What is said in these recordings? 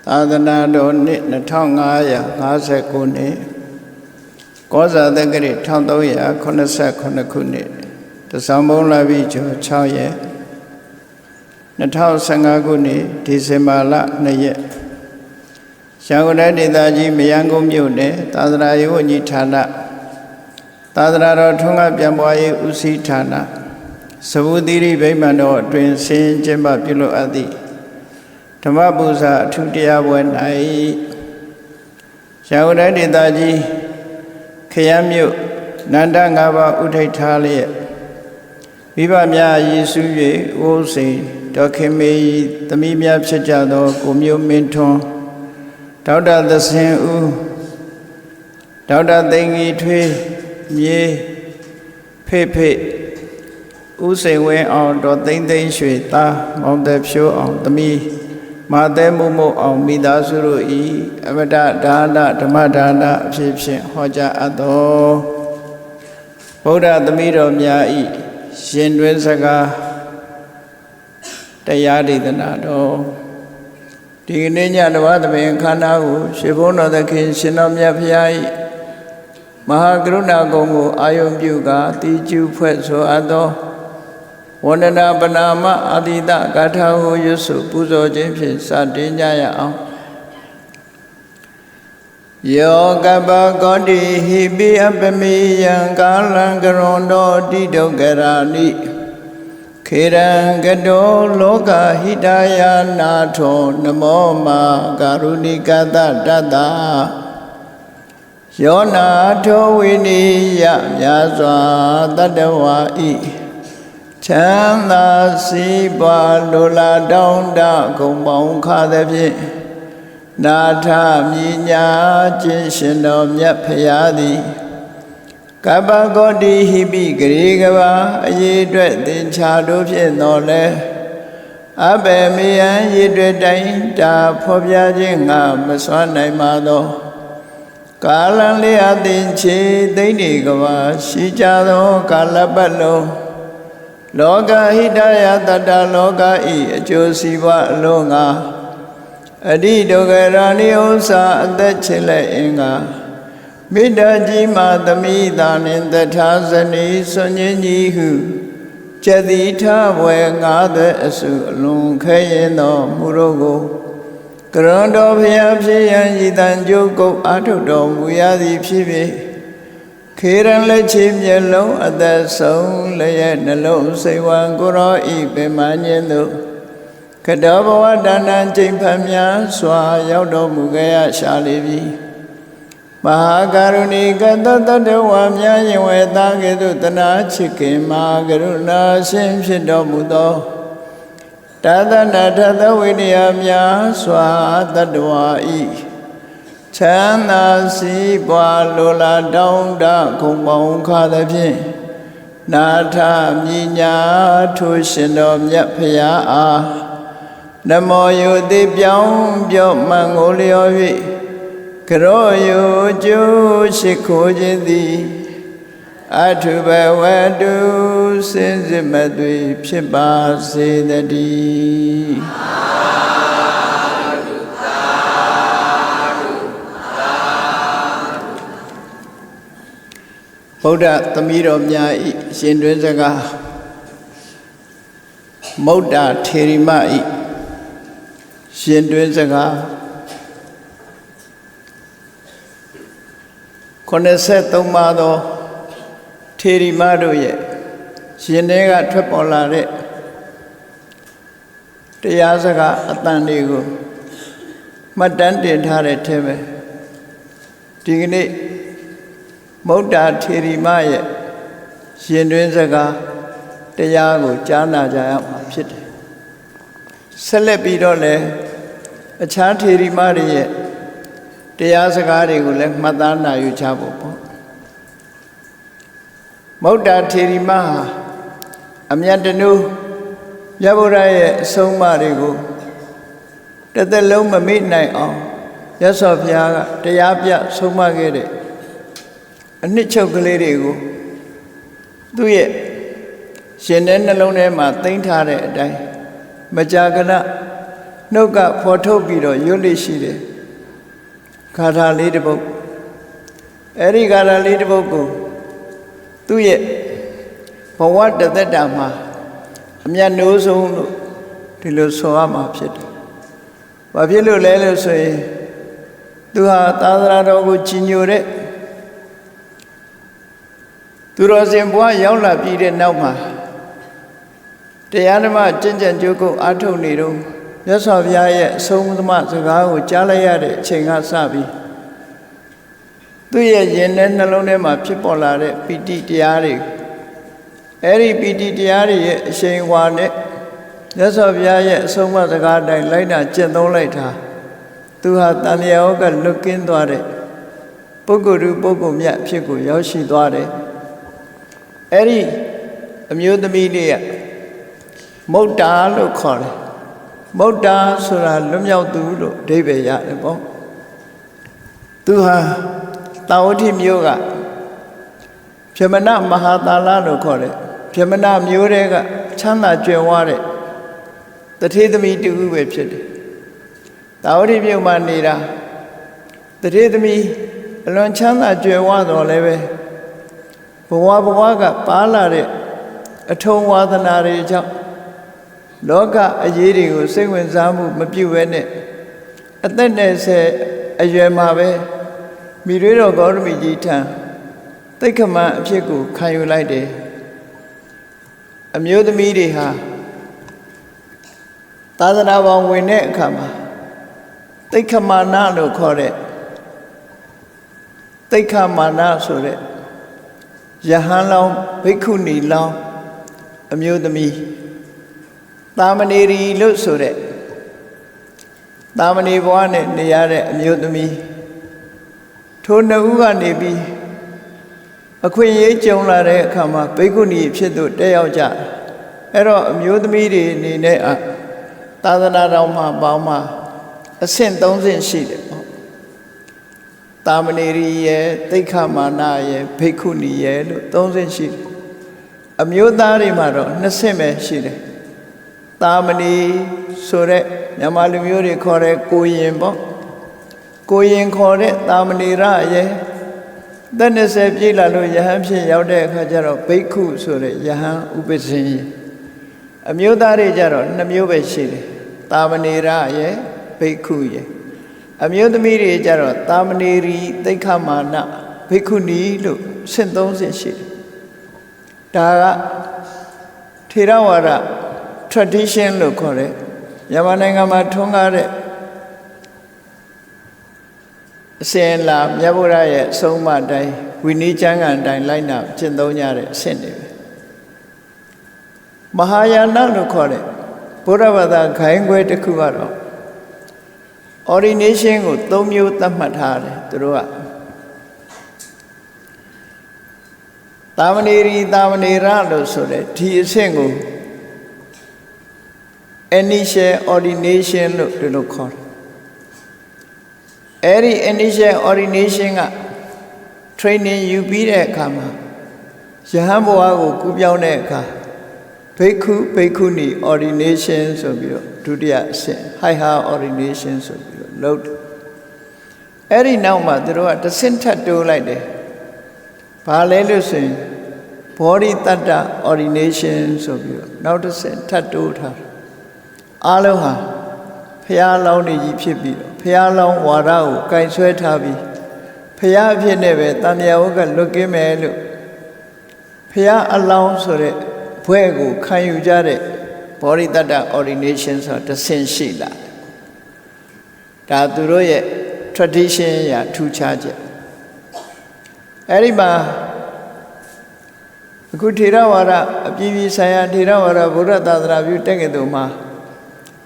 သာသနာတော်နှစ်2559နှစ်ကောဇာတက္ကရာ1389ခုနှစ်တဆောင်ဘုံလာပြီကျော်6ရက်2015ခုနှစ်ဒီဇင်ဘာလ2ရက်ရန်ကုန်တိုင်းဒေသကြီးမရမ်းကုန်းမြို့နယ်သာသနာရေးဝန်ကြီးဌာနသာသနာတော်ထွန်းကားပြန်ပွားရေးဦးစီးဌာနသဝုသီရိဗိမာန်တော်အတွင်ဆင်းကျင်းပပြုလုပ်အပ်သည့်ဓမ္မပူဇာအထူးတရားပွဲ၌ရန်ကုန်တိုင်းဒေသကြီးခရမ်းမြို့နန္ဒ၅ပါးဥထိတ်ထားလျက်မိဘများရည်စူး၍အိုးစိန်ဒေါခင်မေသမီးများဖြစ်ကြသောကိုမျိုးမင်းထွန်းဒေါက်တာသစင်ဦးဒေါက်တာသိင္ဂီထွေးမြေဖေဖေဦးစိန်ဝင်းအောင်ဒေါ်သိန်းသိန်းရွှေသားမောင်သက်ဖြိုးအောင်သမီးမာသဲမို့မို့အောင်မိသားစုတို့ဤအမတဒါနဓမ္မဒါနအဖြစ်ဖြင့်ဟောကြားအပ်သောဗုဒ္ဓသမီးတော်များဤရှင်တွင်စကားတရားဒေသနာတော်ဒီကနေ့ညတပါးသဘင်ခန္ဓာကိုရှင်ဘုန်းတော်သခင်ရှင်တော်မြတ်ဖရာဤမဟာကရုဏာကုံကိုအာယုံပြုကာတိကျူဖွဲ့ဆိုအပ်သောဝန္ဒနာပနာမအာတိတဂါထာဟုရွတ်ဆိုပူဇော်ခြင်းဖြင့်စတင်ကြရအောင်ယောကပကောတိဟိပိအပမိယံကာလံကရွန်တော်တိဒုက္ခရာနိခေရံကတောလောကဟိတယနာထောနမောမာကာရုဏိကတတတယောနာထောဝိနိယမြာစွာတတဝါဤချမ်းသာစီးပွားလိုလားတောင်းတဂုံပေါင်းခါသဖြင့်နာထမြညာခြင်းရှင်တော်မြတ်ဖရာသည်ကပ္ပဂေါတိဟိပိဂရေကဘာအရေးအတွက်သင်္ချာတို့ဖြင့်တော်လဲအဘယ်မေယံရည်တွေ့တိုင်းတာဖော်ပြခြင်းငါမစွမ်းနိုင်ပါသောကာလံလေးအသင်ချေသိမ့်နေကဘာရှိကြသောကာလပတ်လုံးလောကဟိတယတတလောကဤအကျိုးစီးပွားအလုံးငါအတိဒုက္ခရာနိဥ္စာအသက်ချစ်လက်အင်္ဂါမေတ္တာကြီးမှသမိသာနှင့်တထာဇနီဆွန်ញင်းကြီးဟုကျက်တိထဘွယ်ငါးသက်အစုအလွန်ခဲရင်သောမူတို့ကိုကရွန်တော်ဖျားဖြစ်ရန်ဤတန်ကြုတ်ကုတ်အာထုတော်မူရသည်ဖြစ်ဖြစ်ခေရန်လက်ချေမျက်လုံးအသက်ဆုံးလျက်နှလုံးစိတ်ဝံကိုရောဤပင်မညင်းတို့ကတောဘဝတဏ္ဍကျိန်ဖန်များစွာရောက်တော်မူခဲ့ရရှာလေပြီမဟာကရုဏီကတတတဝါများရင်ဝေသားကဲ့သို့တနာချစ်ခင်မဟာကရုဏာရှင်ဖြစ်တော်မူသောတသနာထသဝိနည်းများစွာတတဝါဤချမ်းသာစီးပွားလိုလားတောင်းတခုံပေါင်းခါသဖြင့်နာထမြညာထိုရှင်တော်မြတ်ဖရာအားနမောယုတိပြောင်းပြော့မှန်ကိုလျော်၍ကရောယုကျိုးရှိခိုးခြင်းသည်အထုဘဝတုစင်စစ်မသွေဖြစ်ပါစေတည်းဗုဒ္ဓသမီးတော်များဤရှင်တွင်စကားမုဒ္ဒထေရီမဤရှင်တွင်စကား83ပါးသောထေရီမတို့ရဲ့ရှင်တွေကထွက်ပေါ်လာတဲ့တရားစကားအတန်တွေကိုမှတ်တမ်းတင်ထားတဲ့ထဲပဲဒီကနေ့မုဒ္ဒထေရီမရဲ့ရှင်တွင်စကားတရားကိုကြားနာကြရမှာဖြစ်တယ်ဆက်လက်ပြီးတော့လည်းအခြားထေရီမတွေရဲ့တရားစကားတွေကိုလည်းမှတ်သားနိုင်ယူချဖို့ပေါ့မုဒ္ဒထေရီမဟာအမြတ်တနုမြတ်ဗုဒ္ဓရဲ့အဆုံးအမတွေကိုတစ်သက်လုံးမမေ့နိုင်အောင်ရသော်ဘုရားကတရားပြဆုံးမခဲ့တဲ့အနှစ်ချုပ်ကလေးတွေကိုသူ့ရဲ့ရှင်တဲ့နှလုံးထဲမှာသိမ့်ထားတဲ့အတိုင်းမကြာခဏ နှုတ်ကဖော်ထုတ်ပြီးတော့ရွတ်လေးရှိတယ်ဂါထာလေးတစ်ပုဒ်အဲ့ဒီဂါထာလေးတစ်ပုဒ်ကိုသူ့ရဲ့ဘဝတသက်တာမှာအမြတ်နိုးဆုံးလို့ဒီလိုဆိုရမှာဖြစ်တယ်။ဘာဖြစ်လို့လဲလို့ဆိုရင်သူဟာသာသနာတော်ကိုကြီးညိုတဲ့သူတော်စင်ဘဝရောက်လာပြီးတဲ့နောက်မှာတရားဓမ္မကျင့်ကြံကြိုးကုပ်အားထုတ်နေတော့မြတ်စွာဘုရားရဲ့အဆုံးသတ်စကားကိုကြားလိုက်ရတဲ့အချိန်ကစပြီးသူ့ရဲ့ရင်ထဲနှလုံးထဲမှာဖြစ်ပေါ်လာတဲ့ပီတိတရားတွေအဲ့ဒီပီတိတရားတွေရဲ့အရှိန်အဝါနဲ့မြတ်စွာဘုရားရဲ့အဆုံးအမစကားတိုင်းလိုက်တာကျင့်သုံးလိုက်တာသူဟာတန်လျာဩကလွတ်ကင်းသွားတဲ့ပုဂ္ဂိုလ်ပုဂ္ဂိုလ်မြတ်အဖြစ်ကိုရောက်ရှိသွားတယ်အဲ့ဒီအမျိုးသမီးလေးကမုတ်တာလို့ခေါ်တယ်မုတ်တာဆိုတာလွတ်မြောက်သူလို့အဓိပ္ပာယ်ရတယ်ပေါ့သူဟာတာဝတိမျိုးကဗြဟ္မဏမဟာသာလလို့ခေါ်တယ်ဗြဟ္မဏမျိုးတွေကချမ်းသာကြွယ်ဝတဲ့တထေသမီးတူပဲဖြစ်တယ်တာဝတိမျိုးမှာနေတာတထေသမီးအလွန်ချမ်းသာကြွယ်ဝတော်လည်းပဲဘဝကပါလာတဲ့အထုံဝါသနာတွေကြောင့်လောကအရေးတွေကိုစိတ်ဝင်စားမှုမပြုဘဲနဲ့အသက်20အရွယ်မှာပဲမိရွေးတော်ဂေါတမီကြီးထံသိက္ခမအဖြစ်ကိုခံယူလိုက်တယ်အမျိုးသမီးတွေဟာသာသနာပေါင်းဝင်တဲ့အခါမှာသိက္ခမာနလို့ခေါ်တဲ့သိက္ခမာနဆိုတဲ့ယဟန်လောင်းဘိက္ခုနီလောင်းအမျိုးသမီးသာမဏေရီလို့ဆိုတဲ့သာမဏေဘဝနဲ့နေရတဲ့အမျိုးသမီးထိုနှစ်ဦးကနေပြီးအခွင့်အရေးကြုံလာတဲ့အခါမှာဘိက္ခုနီဖြစ်သူတက်ရောက်ကြအဲ့တော့အမျိုးသမီးတွေအနေနဲ့သာသနာတော်မှာပေါင်းမှာအဆင့်3ဆင့်ရှိတယ်ပေါ့သာမဏေရီရဲ့သိက္ခမာနရဲ့ဘိက္ခုနီရဲ့လို့3ဆင့်ရှိတယ်အမျိုးသားတွေမှာတော့2ဆင့်ပဲရှိတယ်သာမဏေဆိုတဲ့မြန်မာလူမျိုးတွေခေါ်တဲ့ကိုရင်ပေါ့ကိုရင်ခေါ်တဲ့သာမဏေရရဲ့သက်20ပြည့်လာလို့ယဟန်ဖြစ်ရောက်တဲ့အခါကျတော့ဘိက္ခုဆိုတဲ့ယဟန်ဥပဇင်းရဲ့အမျိုးသားတွေကျတော့2မျိုးပဲရှိတယ်သာမဏေရရဲ့ဘိက္ခုရဲ့အမျိုးသမီးတွေကျတော့သာမဏေရီသိက္ခမာနဘိက္ခုနီလို့ဆင့်3ဆင့်ရှိတယ်ဒါကထေရဝါဒ tradition လို့ခေါ်တဲ့မြန်မာနိုင်ငံမှာထွန်းကားတဲ့အစဉ်လာမြတ်ဗုဒ္ဓရဲ့အဆုံးအမတိုင်းဝိနည်းကျမ်းဂန်တိုင်းလိုက်နာကျင့်သုံးကြတဲ့အဆင့်တွေပဲမဟာယာနလို့ခေါ်တဲ့ဘုရားဘာသာခိုင်းခွဲတစ်ခုကတော့ ordination ကို3မျိုးသတ်မှတ်ထားတယ်သူတို့ကသာမဏေရီသာမဏေရလို့ဆိုတဲ့ဒီအဆင့်ကို initial ordination လို့ဒီလိုခေါ်တယ်အဲ့ဒီ initial ordination က training ယူပြီးတဲ့အခါမှာယဟန်ဘဝကိုကူးပြောင်းတဲ့အခါဘိက္ခုဘိက္ခုနီ ordination ဆိုပြီးတော့ဒုတိယအဆင့် higher ordination ဆိုပြီးတော့လုပ်တယ်အဲ့ဒီနောက်မှာသူတို့ကတစ်ဆင့်ထပ်တိုးလိုက်တယ်ဘာလဲလို့ဆိုရင် body tata ordination ဆိုပြီးတော့နောက်တစ်ဆင့်ထပ်တိုးထားတယ်အားလုံးဟာဖျားလောင်းနေကြီးဖြစ်ပြီးတော့ဖျားလောင်းဝါဒကိုကင်ဆွဲထားပြီးဖျားအဖြစ်နဲ့ပဲတန်မြတ်ဝကလွတ်ကင်းမယ်လို့ဖျားအလောင်းဆိုတဲ့ဘွဲ့ကိုခံယူကြတဲ့ body tata ordination ဆိုတာတစ်ဆင့်ရှိလာဒါသူတို့ရဲ့ tradition ရာထူးခြားချက်အဲ့ဒီမှာအခုထေရဝါဒအပြည်ပြည်ဆိုင်ရာထေရဝါဒဗုဒ္ဓသာသနာပြုတက်ခဲ့သူမှာ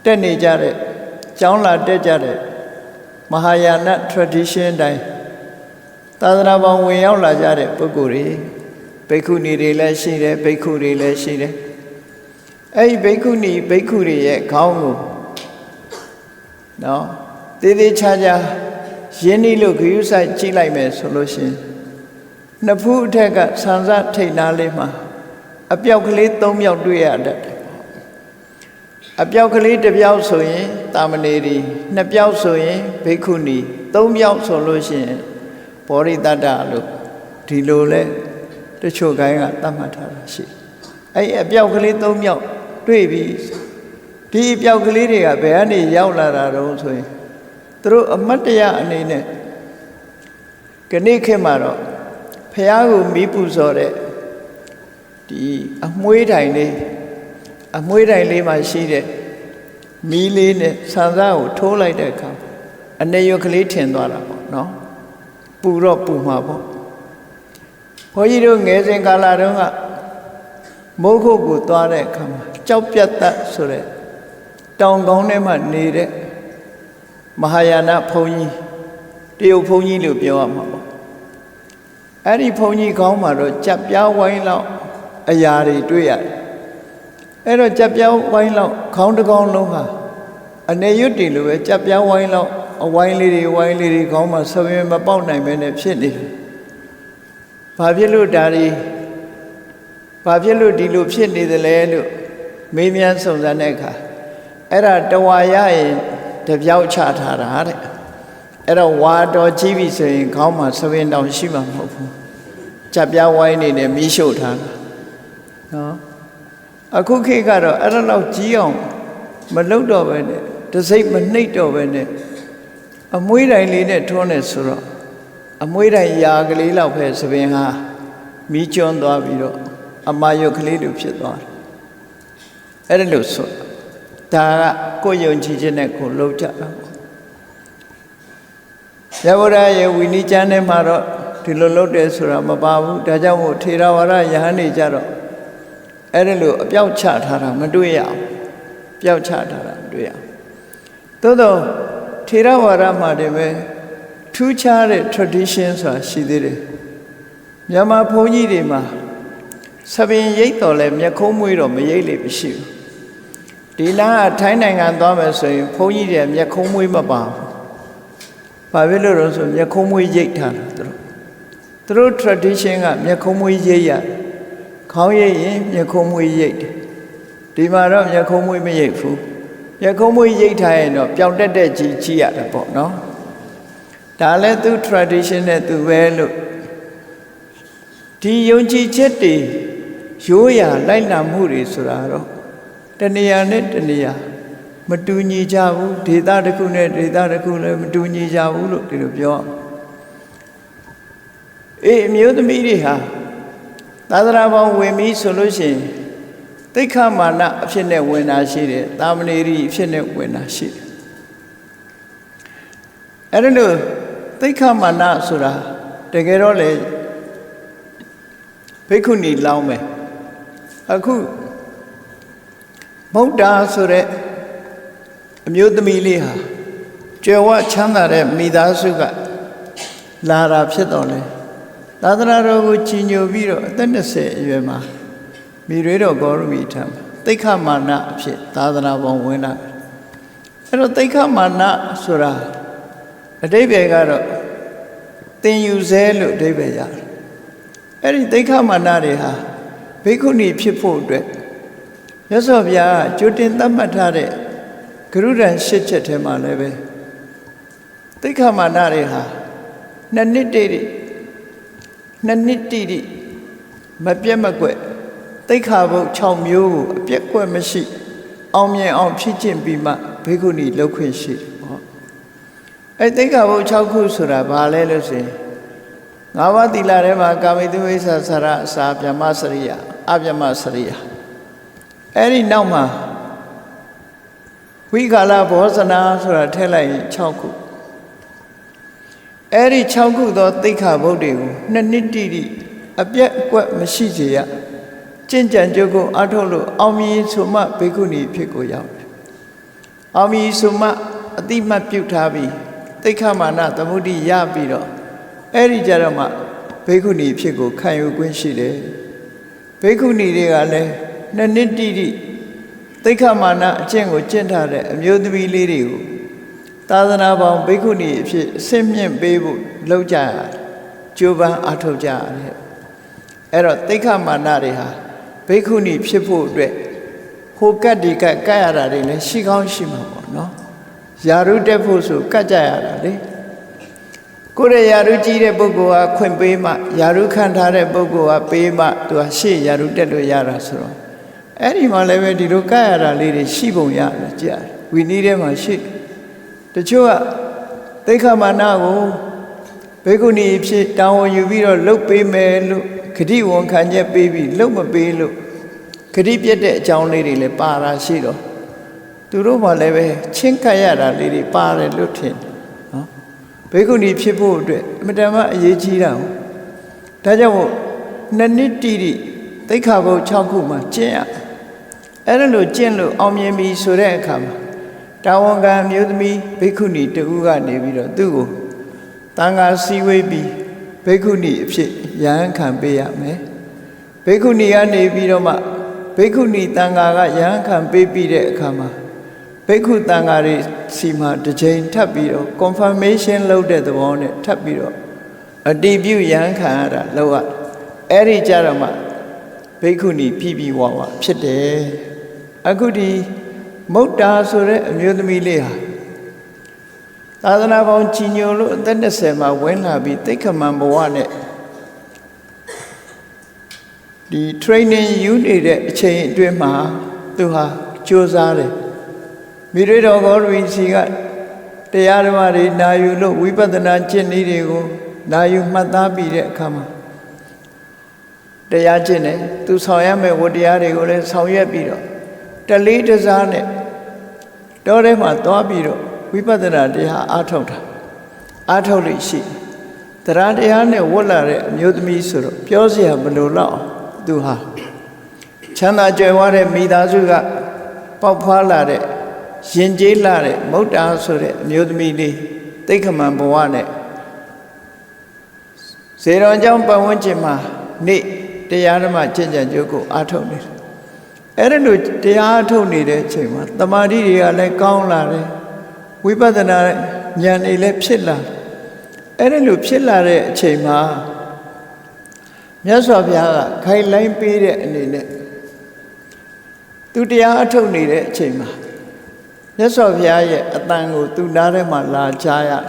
တက်နေကြတဲ့ကျောင်းလာတက်ကြတဲ့မဟာယာန tradition တိုင်းသာသနာပေါင်းဝင်ရောက်လာကြတဲ့ပုဂ္ဂိုလ်တွေဘိက္ခုနီတွေလည်းရှိတယ်ဘိက္ခုတွေလည်းရှိတယ်အဲ့ဒီဘိက္ခုနီဘိက္ခုတွေရဲ့ခေါင်းကိုနော်သေးသေးချာချာရင်းနှီးလို့ဂရုစိုက်ကြည့်လိုက်မယ်ဆိုလို့ရှိရင်နှစ်ဖူးအထက်ကဆံစထိတ်နာလေးမှာအပြောက်ကလေး3ပြောက်တွေ့ရတတ်တယ် အပြောက်ကလေးတစ်ပြောက်ဆိုရင်တာမဏေရီနှစ်ပြောက်ဆိုရင်ဘိက္ခုနီသုံးပြောက်ဆိုလို့ရှိရင်ဘောရိတတ္တလို့ဒီလိုလဲတချို့ဂိုင်းကသတ်မှတ်ထားတာရှိအဲ့အပြောက်ကလေးသုံးပြောက်တွေ့ပြီဒီအပြောက်ကလေးတွေကဘယ်ကနေရောက်လာတာတုံးဆိုရင်သူတို့အမတ်တရားအနေနဲ့ခဏခေတ်မှာတော့ဖះကိုမီးပူဇော်တဲ့ဒီအမွှေးတိုင်လေးမှာရှိတဲ့မီးလေးနဲ့ဆန်စားကိုထိုးလိုက်တဲ့အခါအနေရွက်ကလေးထင်သွားတာပေါ့နော်ပူတော့ပူမှာပေါ့ဘုန်းကြီးတို့ငယ်စဉ်ကာလတုန်းကမိုးခုတ်ကိုသွားတဲ့အခါမှာကြောက်ပြတ်သက်ဆိုတဲ့တောင်ကောင်းထဲမှာနေတဲ့မဟာယာနဘုန်းကြီးတရုတ်ဘုန်းကြီးလို့ပြောရမှာပေါ့အဲ့ဒီဘုန်းကြီးကောင်းမှာတော့ကြက်ပြားဝိုင်းလောက်အရာတွေတွေ့ရတယ်အဲ့တော့ကြက်ပြားဝိုင်းလောက်ခေါင်းတစ်ကောင်လုံးဟာအနေရွတ်တယ်လို့ပဲကြက်ပြားဝိုင်းလောက်အဝိုင်းလေးတွေခေါင်းမှာဆပင်မပေါက်နိုင်ပဲနဲ့ဖြစ်နေတယ်ဘာဖြစ်လို့ဒါတွေဘာဖြစ်လို့ဒီလိုဖြစ်နေသလဲလို့မေးမြန်းစုံစမ်းတဲ့အခါအဲ့ဒါတဝါရရင်တပြောက်ချထားတာတဲ့အဲ့တော့ဝါတော်ကြီးပြီဆိုရင်ခေါင်းမှာဆပင်တောင်ရှိမှာမဟုတ်ဘူးကြက်ပြားဝိုင်းနေနဲ့မီးရှို့ထားတာနော်အခုခေတ်ကတော့အဲ့ဒါတော့ကြီးအောင်မလုပ်တော့ပဲနဲ့တစိမ့်မနှိပ်တော့ပဲနဲ့အမွှေးတိုင်လေးနဲ့ထွန်းနေဆိုတော့အမွှေးတိုင်ရာကလေးလောက်ပဲသပင်ဟာမီးကျွန်းသွားပြီးတော့အမာရွက်ကလေးလိုဖြစ်သွားတယ်အဲ့ဒါလို့ဆိုဒါကကိုယ်ယုံကြည်ခြင်းနဲ့ကိုလှုပ်ကြတာပေါ့ရဗုဒ္ဓရဲ့ဝိနည်းကျမ်းထဲမှာတော့ဒီလိုလှုပ်တယ်ဆိုတာမပါဘူးဒါကြောင့်မို့ထေရဝါဒယဟန်နေကြတော့အဲ့ဒါလို့အပြောက်ချထားတာမတွေ့ရအောင်ပျောက်ချထားတာမတွေ့ရအောင်သို့တော့ထေရဝါဒမှာတည်းပဲထူးခြားတဲ့ tradition ဆိုတာရှိသေးတယ်မြန်မာဘုန်းကြီးတွေမှာဆပင်ရိတ်တော်လဲမျက်ခုံးမွေးတော့မရိတ်လေမရှိဘူးဒီလမ်းကထိုင်းနိုင်ငံသွားမယ်ဆိုရင်ဘုန်းကြီးတွေမျက်ခုံးမွေးမပါဘူးဘာဖြစ်လို့လဲဆိုမျက်ခုံးမွေးရိတ်ထားတာသူတို့ tradition ကမျက်ခုံးမွေးရိတ်ရခေါင်းရိတ်ရင်မျက်ခုံးမွေးရိတ်တယ်ဒီမှာတော့မျက်ခုံးမွေးမရိတ်ဘူးမျက်ခုံးမွေးရိတ်ထားရင်တော့ပျောက်တက်ကြီးရတယ်ပေါ့နော်ဒါလည်းသူ tradition နဲ့သူပဲလို့ဒီယုံကြည်ချက်တွေရိုးရာလိုက်နာမှုတွေဆိုတာတော့တဏှာနဲ့တဏှာမတူညီကြဘူးဒေသတစ်ခုနဲ့ဒေသတစ်ခုလည်းမတူညီကြဘူးလို့ဒီလိုပြောအေးအမျိုးသမီးတွေဟာသာသနာပေါင်းဝင်ပြီးဆိုလို့ရှိရင်သိက္ခာမာနအဖြစ်နဲ့ဝင်တာရှိတယ်တာမဏေရီအဖြစ်နဲ့ဝင်တာရှိတယ်အဲ့ဒါလို့သိက္ခာမာနဆိုတာတကယ်တော့လေဘိက္ခုနီလောင်းမယ်အခုဗုဒ္ဓဆိုတဲ့အမျိုးသမီးလေးဟာကြွယ်ဝချမ်းသာတဲ့မိသားစုကလာတာဖြစ်တော်လဲသာသနာတော်ကိုကြီးညိုပြီးတော့အသက်20အရွယ်မှာမိရွေးတော်ဂေါရမီထံသိက္ခာမာနအဖြစ်သာသနာပေါင်းဝင်လာအဲ့တော့သိက္ခာမာနဆိုတာအဓိပ္ပာယ်ကတော့သင်ယူဆဲလို့အဓိပ္ပာယ်ရတယ်အဲ့ဒီသိက္ခာမာနတွေဟာဘိက္ခုနီဖြစ်ဖို့အတွက်မြတ်စွာဘုရားကြိုတင်သတ်မှတ်ထားတဲ့ဂရုဒဏ်၈ချက်ထဲမှာလည်းပဲသိက္ခာမာနတွေဟာနှစ်နှစ်တိတိမပြတ်မကွက်သိက္ခာပုဒ်6မျိုးကိုအပြက်ကွက်မရှိအောင်မြင်အောင်ဖြည့်ကျင့်ပြီးမှဘိက္ခုနီလုပ်ခွင့်ရှိတယ်ပေါ့အဲသိက္ခာပုဒ်6ခုဆိုတာဘာလဲလို့ဆိုရင်၅ပါးသီလထဲမှာကာမိတုဝိသဆရအစာဗျမစရိယအဗျမစရိယအဲ့ဒီနောက်မှာဝိကာလဘောဇနာဆိုတာထည့်လိုက်ရင်6ခုအဲ့ဒီ6ခုသောသိက္ခာပုဒ်တွေကိုနှစ်နှစ်တိတိအပြက်အကွက်မရှိစေရကျင့်ကြံကြုတ်ကိုအထုတ်လို့အောင်မြင်ဆိုမှဘိက္ခုနီဖြစ်ကိုရောက်တယ်အောင်မြင်ဆိုမှအတိမတ်ပြုထားပြီးသိက္ခာမာနသမုဒိရပြီးတော့အဲ့ဒီကြတော့မှဘိက္ခုနီဖြစ်ကိုခံယူခွင့်ရှိတယ်ဘိက္ခုနီတွေကလည်းနှစ်နှစ်တိတိသိက္ခာမာနအကျင့်ကိုကျင့်ထားတဲ့အမျိုးသမီးလေးတွေကိုသာသနာပေါင်းဘိက္ခုနီအဖြစ်အဆင့်မြင့်ပေးဖို့လုပ်ကြရတယ်ကြိုးပမ်းအားထုတ်ကြရတယ်အဲ့တော့သိက္ခာမာနတွေဟာဘိက္ခုနီဖြစ်ဖို့အတွက် ဟိုကတ်ဒီကတ်ကတ်ရတာတွေလည်းရှိကောင်းရှိမှာပေါ့နော်ယာရုတက်ဖို့ဆိုကတ်ကြရတာလေကိုယ့်ရဲ့ယာရုကြီးတဲ့ပုဂ္ဂိုလ်ကခွင့်ပေးမှယာရုခံထားတဲ့ပုဂ္ဂိုလ်ကပေးမှသူကရှေ့ယာရုတက်လို့ရတာဆိုတော့အဲ့ဒီမှာလည်းပဲဒီလိုကတ်ရတာလေးတွေရှိပုံရတယ်ကြားဝီနည်းထဲမှာရှိတချို့ကသိက္ခာမာနကိုဘေကုဏီဖြစ်တောင်းဝန်ယူပြီးတော့လှုပ်ပေးမယ်လို့ဂတိဝန်ခံချက်ပေးပြီးလှုပ်မပေးလို့ဂတိပြတ်တဲ့အကြောင်းလေးတွေလည်းပါတာရှိတော့သူတို့မှလည်းပဲချင်းကပ်ရတာလေးတွေပါတယ်လို့ထင်နော်ဘေကုဏီဖြစ်ဖို့အတွက်အမတန်မှအရေးကြီးတာဟုတ်ဒါကြောင့်မို့နှစ်နှစ်တိတိသိက္ခာပုဒ်6ခုမှကျင့်ရအဲ့ဒါလို့ကျင့်လို့အောင်မြင်ပြီဆိုတဲ့အခါမှာတာဝန်ခံမျိုးသမီးဘေကုဏီတူကနေပြီးတော့သူ့ကိုတန်ခါစည်းဝေးပြီးဘေကုဏီအဖြစ်ရဟန်းခံပေးရမယ်ဘေကုဏီကနေပြီးတော့မှဘေကုဏီတန်ခါကရဟန်းခံပေးပြီးတဲ့အခါမှာဘေကုတန်ခါတွေစီမှာတစ်ချိန်ထပ်ပြီးတော့ confirmation လုပ်တဲ့သဘောနဲ့ထပ်ပြီးတော့အတည်ပြုရဟန်းခံရတာလောက်ရအဲ့ဒီကြတော့မှဘေကုဏီပြီးဝါဖြစ်တယ်အခုဒီမုတ်တာဆိုတဲ့အမျိုးသမီးလေးဟာသာသနာပေါင်းကြီးညိုလို့အသက်20မှာဝင်လာပြီးသိက္ခာမံဘဝနဲ့ဒီ training ယူနေတဲ့အချိန်အတွင်းမှာသူဟာကြိုးစားတယ်မိရိတော်ဂေါရဝီစီကတရားဓမ္မတွေနာယူလို့ဝိပဿနာကျင့်နည်းတွေကိုနာယူမှတ်သားပြီးတဲ့အခါမှာတရားကျင့်တယ်သူဆောင်ရမယ့်ဝတ္တရားတွေကိုလည်းဆောင်ရွက်ပြီးတော့တလေးတစားနဲ့တောထဲမှာသွားပြီးတော့ဝိပဿနာတရားအားထုတ်တာအားထုတ်လို့ရှိတရားတရားနဲ့ဝတ်လာတဲ့အမျိုးသမီးဆိုတော့ပြောစရာမလိုတော့သူဟာချမ်းသာကြွယ်ဝတဲ့မိသားစုကပေါက်ဖွားလာတဲ့ရင်ကျေးလာတဲ့မုတ်တာဆိုတဲ့အမျိုးသမီးလေးသိက္ခာမံဘဝနဲ့ဇေရောကျောင်းပတ်ဝန်းကျင်မှာနေ့တရားဓမ္မကျင့်ကြံကြိုးကိုအားထုတ်နေတယ်အဲ့ဒါလို့တရားအားထုတ်နေတဲ့အချိန်မှာတမာတိတွေကလည်းကောင်းလာတယ်ဝိပဿနာဉာဏ်တွေလည်းဖြစ်လာအဲ့ဒါလို့ဖြစ်လာတဲ့အချိန်မှာမြတ်စွာဘုရားကခိုင်လိုင်းပေးတဲ့အနေနဲ့သူတရားအထုတ်နေတဲ့အချိန်မှာမြတ်စွာဘုရားရဲ့အတန်ကိုသူနားထဲမှာလာကြားရတယ်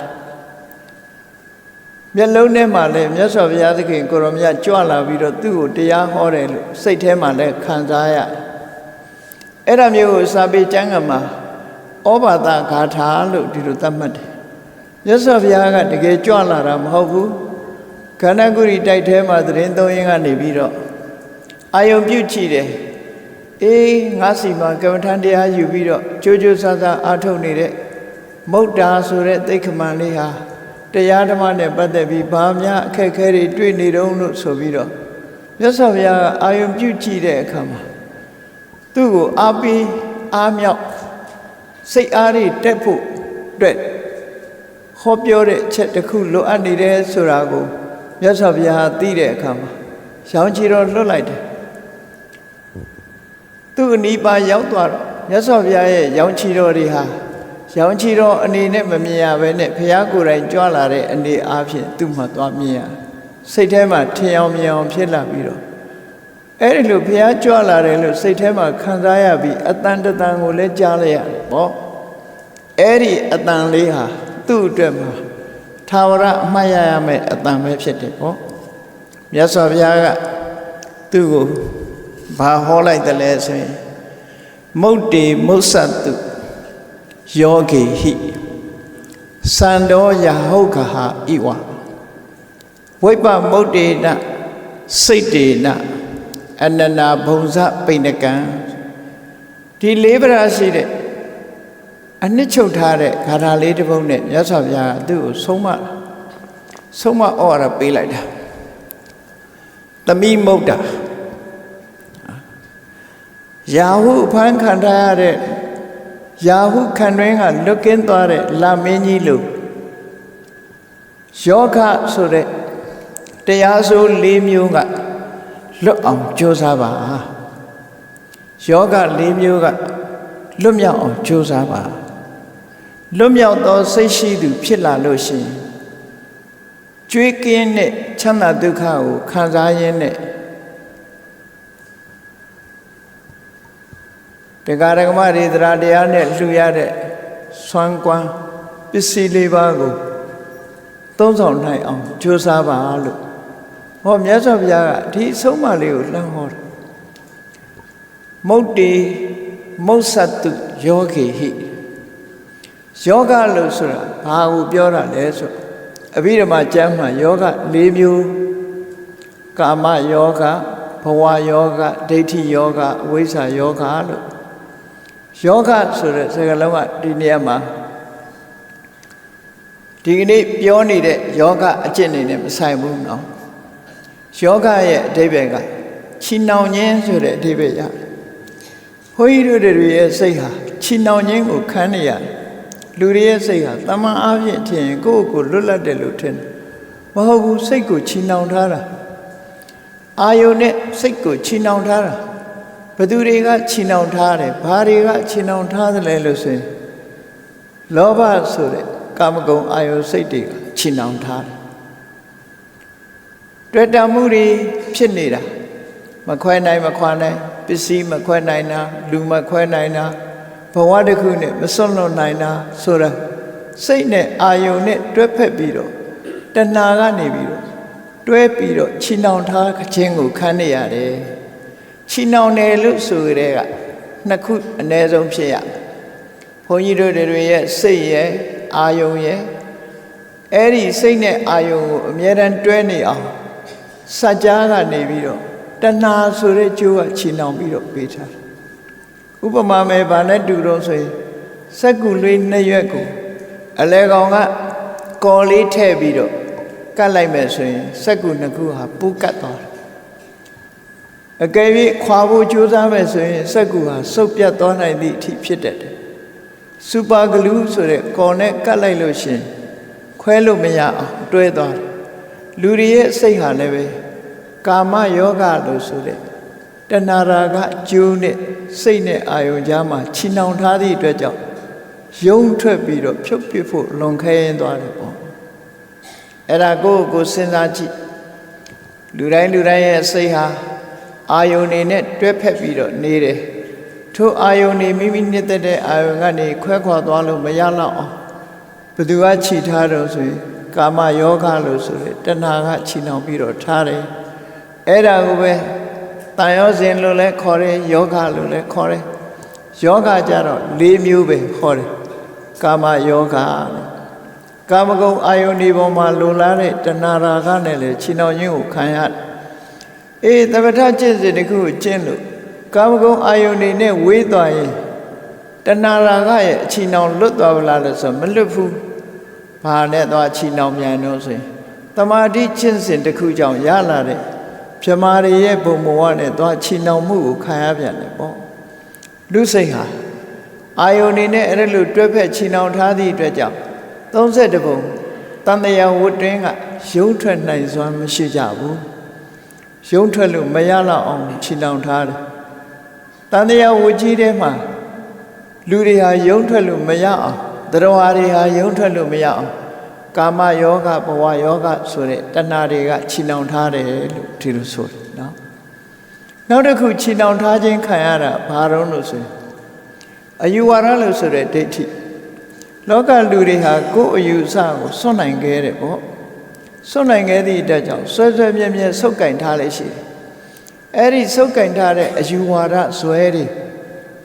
မျက်လုံးထဲမှာလည်းမြတ်စွာဘုရားသခင်ကိုရောမြတ်ကြွလာပြီးတော့သူ့ကိုတရားဟောတယ်လို့စိတ်ထဲမှာလည်းခံစားရအဲ့ဒါမျိုးကိုစာပေကျမ်းဂန်မှာဩဘာသဂါထာလို့ဒီလိုသတ်မှတ်တယ်မြတ်စွာဘုရားကတကယ်ကြွလာတာမဟုတ်ဘူးခန္ဓာကိုယ်ဤတိုက်ထဲမှာသတင်းသုံးရင်းကနေပြီးတော့အာယုံပြုတ်ကြည့်တယ်အေးငါစီမှာကမ္မထံတရားယူပြီးတော့ကြိုးကြိုးစားစားအားထုတ်နေတဲ့မုတ်တာဆိုတဲ့သိက္ခာမံလေးဟာတရားဓမ္မနဲ့ပတ်သက်ပြီးဘာများအခက်အခဲတွေတွေ့နေတုံးလို့ဆိုပြီးတော့မြတ်စွာဘုရားကအာယုံပြုတ်ကြည့်တဲ့အခါမှာသူ့ကိုအားပေးအားမြောက်စိတ်အားတွေတက်ဖို့အတွက်ဟောပြောတဲ့အချက်တစ်ခုလိုအပ်နေတယ်ဆိုတာကိုမြတ်စွာဘုရားသိတဲ့အခါမှာရောင်ချီတော်လွတ်လိုက်တယ်သူ့အနီးပါရောက်သွားတော့မြတ်စွာဘုရားရဲ့ရောင်ချီတော်တွေဟာရောင်ချီတော်အနေနဲ့မမြင်ရဘဲနဲ့ဘုရားကိုယ်တိုင်ကြွလာတဲ့အနေအားဖြင့်သူ့မှာသွားမြင်ရစိတ်ထဲမှာထင်အောင်မြင်အောင်ဖြစ်လာပြီးတော့အဲ့ဒီလိုဘုရားကြွလာတယ်လို့စိတ်ထဲမှာခံစားရပြီးအတန်တန်ကိုလည်းကြားလိုက်ရတယ်ပေါ့အဲ့ဒီအတန်လေးဟာသူ့အတွက်မှာထာဝရအမှတ်ရရမယ့်အတန်ပဲဖြစ်တယ်ပေါ့မြတ်စွာဘုရားကသူ့ကိုဘာဟောလိုက်တယ်လဲဆိုရင်မုတ်တေမုတ်ဆတ်တုယောဂေဟိစန္ဒောယဟုတ်ခဟာဣဝဝိပ္ပမုတ်တေနစိတ်တေနအနနာဘုံဇပိဏကံဒီလေးပရာရှိတဲ့အနှစ်ချုပ်ထားတဲ့ဂါထာလေးတစ်ပုဒ်နဲ့မြတ်စွာဘုရားကသူ့ကိုဆုံးမဩဝါဒပေးလိုက်တာသမီးမုတ်တာယာဟုဖန်ခံထားရတဲ့ယာဟုခံတွင်းကလွတ်ကင်းသွားတဲ့လာမင်းကြီးလို့ယောဂဆိုတဲ့တရားဆို၄မျိုးကလွတ်အောင်ကြိုးစားပါယောဂ၄မျိုးကလွတ်မြောက်အောင်ကြိုးစားပါလွတ်မြောက်သောစိတ်ရှိသူဖြစ်လာလို့ရှိရင်ကြွေးကင်းတဲ့ချမ်းသာဒုက္ခကိုခံစားရင်းနဲ့ တရားဓမ္မတွေတရားနဲ့လှူရတဲ့စွမ်းကွမ်းပစ္စည်းလေးပါးကိုသုံးဆောင်နိုင်အောင်ကြိုးစားပါလို့ဟောမြတ်စွာဘုရားကဒီအဆုံးအမလေးကိုလှမ်းဟောတယ်မုတ်တိမုတ်သတ္တုယောဂေဟိယောဂလို့ဆိုတာဘာကိုပြောတာလဲဆိုအဘိဓမ္မာကျမ်းမှာယောဂ၄မျိုးကာမယောဂဘဝယောဂဒိဋ္ဌိယောဂအဝိဇ္ဇာယောဂလို့ယောဂဆိုတဲ့စကားလုံးကဒီနေရာမှာဒီကနေ့ပြောနေတဲ့ယောဂအကျင့်တွေနဲ့မဆိုင်ဘူးနော်ယောဂရဲ့အဓိပ္ပာယ်ကချီနှောင်ခြင်းဆိုတဲ့အဓိပ္ပာယ်ရတယ်ဘုန်းကြီးတို့တွေရဲ့စိတ်ဟာချီနှောင်ခြင်းကိုခံနေရတယ်လူတွေရဲ့စိတ်ဟာတမန်အားဖြင့်ထင်ရင်ကိုယ့်ကိုယ်လွတ်လပ်တယ်လို့ထင်တယ်မဟုတ်ဘူးစိတ်ကိုချီနှောင်ထားတာအာယုန်နဲ့စိတ်ကိုချီနှောင်ထားတာဘယ်သူတွေကချီနှောင်ထားတယ်ဘာတွေကချီနှောင်ထားတယ်လဲလို့ဆိုရင်လောဘဆိုတဲ့ကာမဂုဏ်အာယုန်စိတ်တွေကချီနှောင်ထားတယ်တွေ့တာမှုတွေဖြစ်နေတာမခွဲနိုင်မခွာနိုင်ပစ္စည်းမခွဲနိုင်တာလူမခွဲနိုင်တာဘဝတစ်ခုနဲ့မစွန့်လွတ်နိုင်တာဆိုတာစိတ်နဲ့အာယုန်နဲ့တွဲဖက်ပြီးတော့တဏှာကနေပြီးတော့တွဲပြီးတော့ချီနှောင်ထားခြင်းကိုခံနေရတယ်ချီနှောင်တယ်လို့ဆိုကြတဲ့ကနှစ်ခုအ ਨੇ ဆုံးဖြစ်ရဘုန်းကြီးတို့တွေရဲ့စိတ်ရဲ့အာယုန်ရဲ့အဲ့ဒီစိတ်နဲ့အာယုန်ကိုအမြဲတမ်းတွဲနေအောင်စัจ जा ကနေပြီးတော့တဏှာဆိုတဲ့ကျိုးကချီနှောင်ပြီးတော့ပေးထားတယ်ဥပမာမဲ့ဗာနဲ့တူတော့ဆိုရင်စက္ကူလေးနှစ်ရွက်ကိုအလဲကောင်ကကော်လေးထည့်ပြီးတော့ကတ်လိုက်မယ်ဆိုရင်စက္ကူနှစ်ခုဟာပူကတ်သွားတယ်အကယ်၍ခွာဖို့ကြိုးစားမယ်ဆိုရင်စက္ကူဟာစုပ်ပြတ်သွားနိုင်သည့်အထိဖြစ်တတ်တယ်စူပါဂလူးဆိုတဲ့ကော်နဲ့ကတ်လိုက်လို့ရှင်ခွဲလို့မရအောင်တွဲသွားတယ်လူတွေရဲ့စိတ်ဟာလည်းပဲကာမယောဂလို့ဆိုတဲ့တဏှာရာဂကျိုးနဲ့စိတ်နဲ့အာယုန်ကြားမှာချီနှောင်ထားသည့်အတွက်ကြောင့်ယုံထွက်ပြီးတော့ဖြုတ်ပစ်ဖို့လွန်ခဲရင်သွားတယ်ပေါ့အဲ့ဒါကိုစဉ်းစားကြည့်လူတိုင်းရဲ့စိတ်ဟာအာယုန်နေနဲ့တွဲဖက်ပြီးတော့နေတယ်ထိုအာယုန်နေမိမိနှစ်သက်တဲ့အာယုန်ကနေခွဲခွာသွားလို့မရတော့အောင်ဘယ်သူကခြိထားတော့ဆိုရင်ကာမယောဂလို့ဆိုတဲ့တဏှာကခြိနှောင်ပြီးတော့ထားတယ်အဲ့ဒါကိုပဲတန်ရောစဉ်လို့လည်းခေါ်တယ်ယောဂလို့လည်းခေါ်တယ်ယောဂကြတော့၄မျိုးပဲခေါ်တယ်ကာမယောဂလို့ကာမဂုဏ်အာယုန်ဒီပေါ်မှာလိုလားတဲ့တဏှာရာဂနဲ့လည်းခြိနှောင်ခြင်းကိုခံရတယ်အေးတပဋ္ဌကျင့်စဉ်တစ်ခုကိုကျင့်လို့ကာမဂုဏ်အာယုန်တွေနဲ့ဝေးသွားရင်တဏှာရာဂရဲ့အခြိနှောင်လွတ်သွားပါလားလို့ဆိုမလွတ်ဘူးဘာနဲ့သွားခြိနှောင်ပြန်တော့ဆိုရင်တမာတိကျင့်စဉ်တစ်ခုကြောင့်ရလာတဲ့ပြမာရရဲ့ဘုံဘဝနဲ့သွားခြိနှောင်မှုကိုခံရပြန်တယ်ပေါ့လူစိတ်ဟာအာယုန်နေနဲ့အဲ့လိုတွဲဖက်ခြိနှောင်ထားသည့်အတွက်ကြောင့်31ပုံတန်တရားဝတ်တွင်းကရုံးထွက်နိုင်စွမ်းမရှိကြဘူးရုံးထွက်လို့မရတော့အောင်ခြိနှောင်ထားတယ်တန်တရားဝတ်ကြီးထဲမှာလူတွေဟာရုံးထွက်လို့မရအောင်တရားဝါတွေဟာရုံးထွက်လို့မရအောင်ကာမယောဂဘဝယောဂဆိုတဲ့တဏှာတွေကခြိနှောင်ထားတယ်လို့ဒီလိုဆိုတယ်နော်နောက်တစ်ခုခြိနှောင်ထားခြင်းခံရတာဘာလို့ဆိုရင်အယူဝါဒလို့ဆိုတဲ့ဒိဋ္ဌိလောကလူတွေဟာကိုယ်အယူအဆကိုစွန့်နိုင်ခဲ့တယ်ပေါ့စွန့်နိုင်ခဲ့သည့်အတွက်ကြောင့်ဆွဲမြဲဆုပ်ကင်ထားလည်းရှိတယ်အဲ့ဒီဆုပ်ကင်ထားတဲ့အယူဝါဒဇွဲတွေ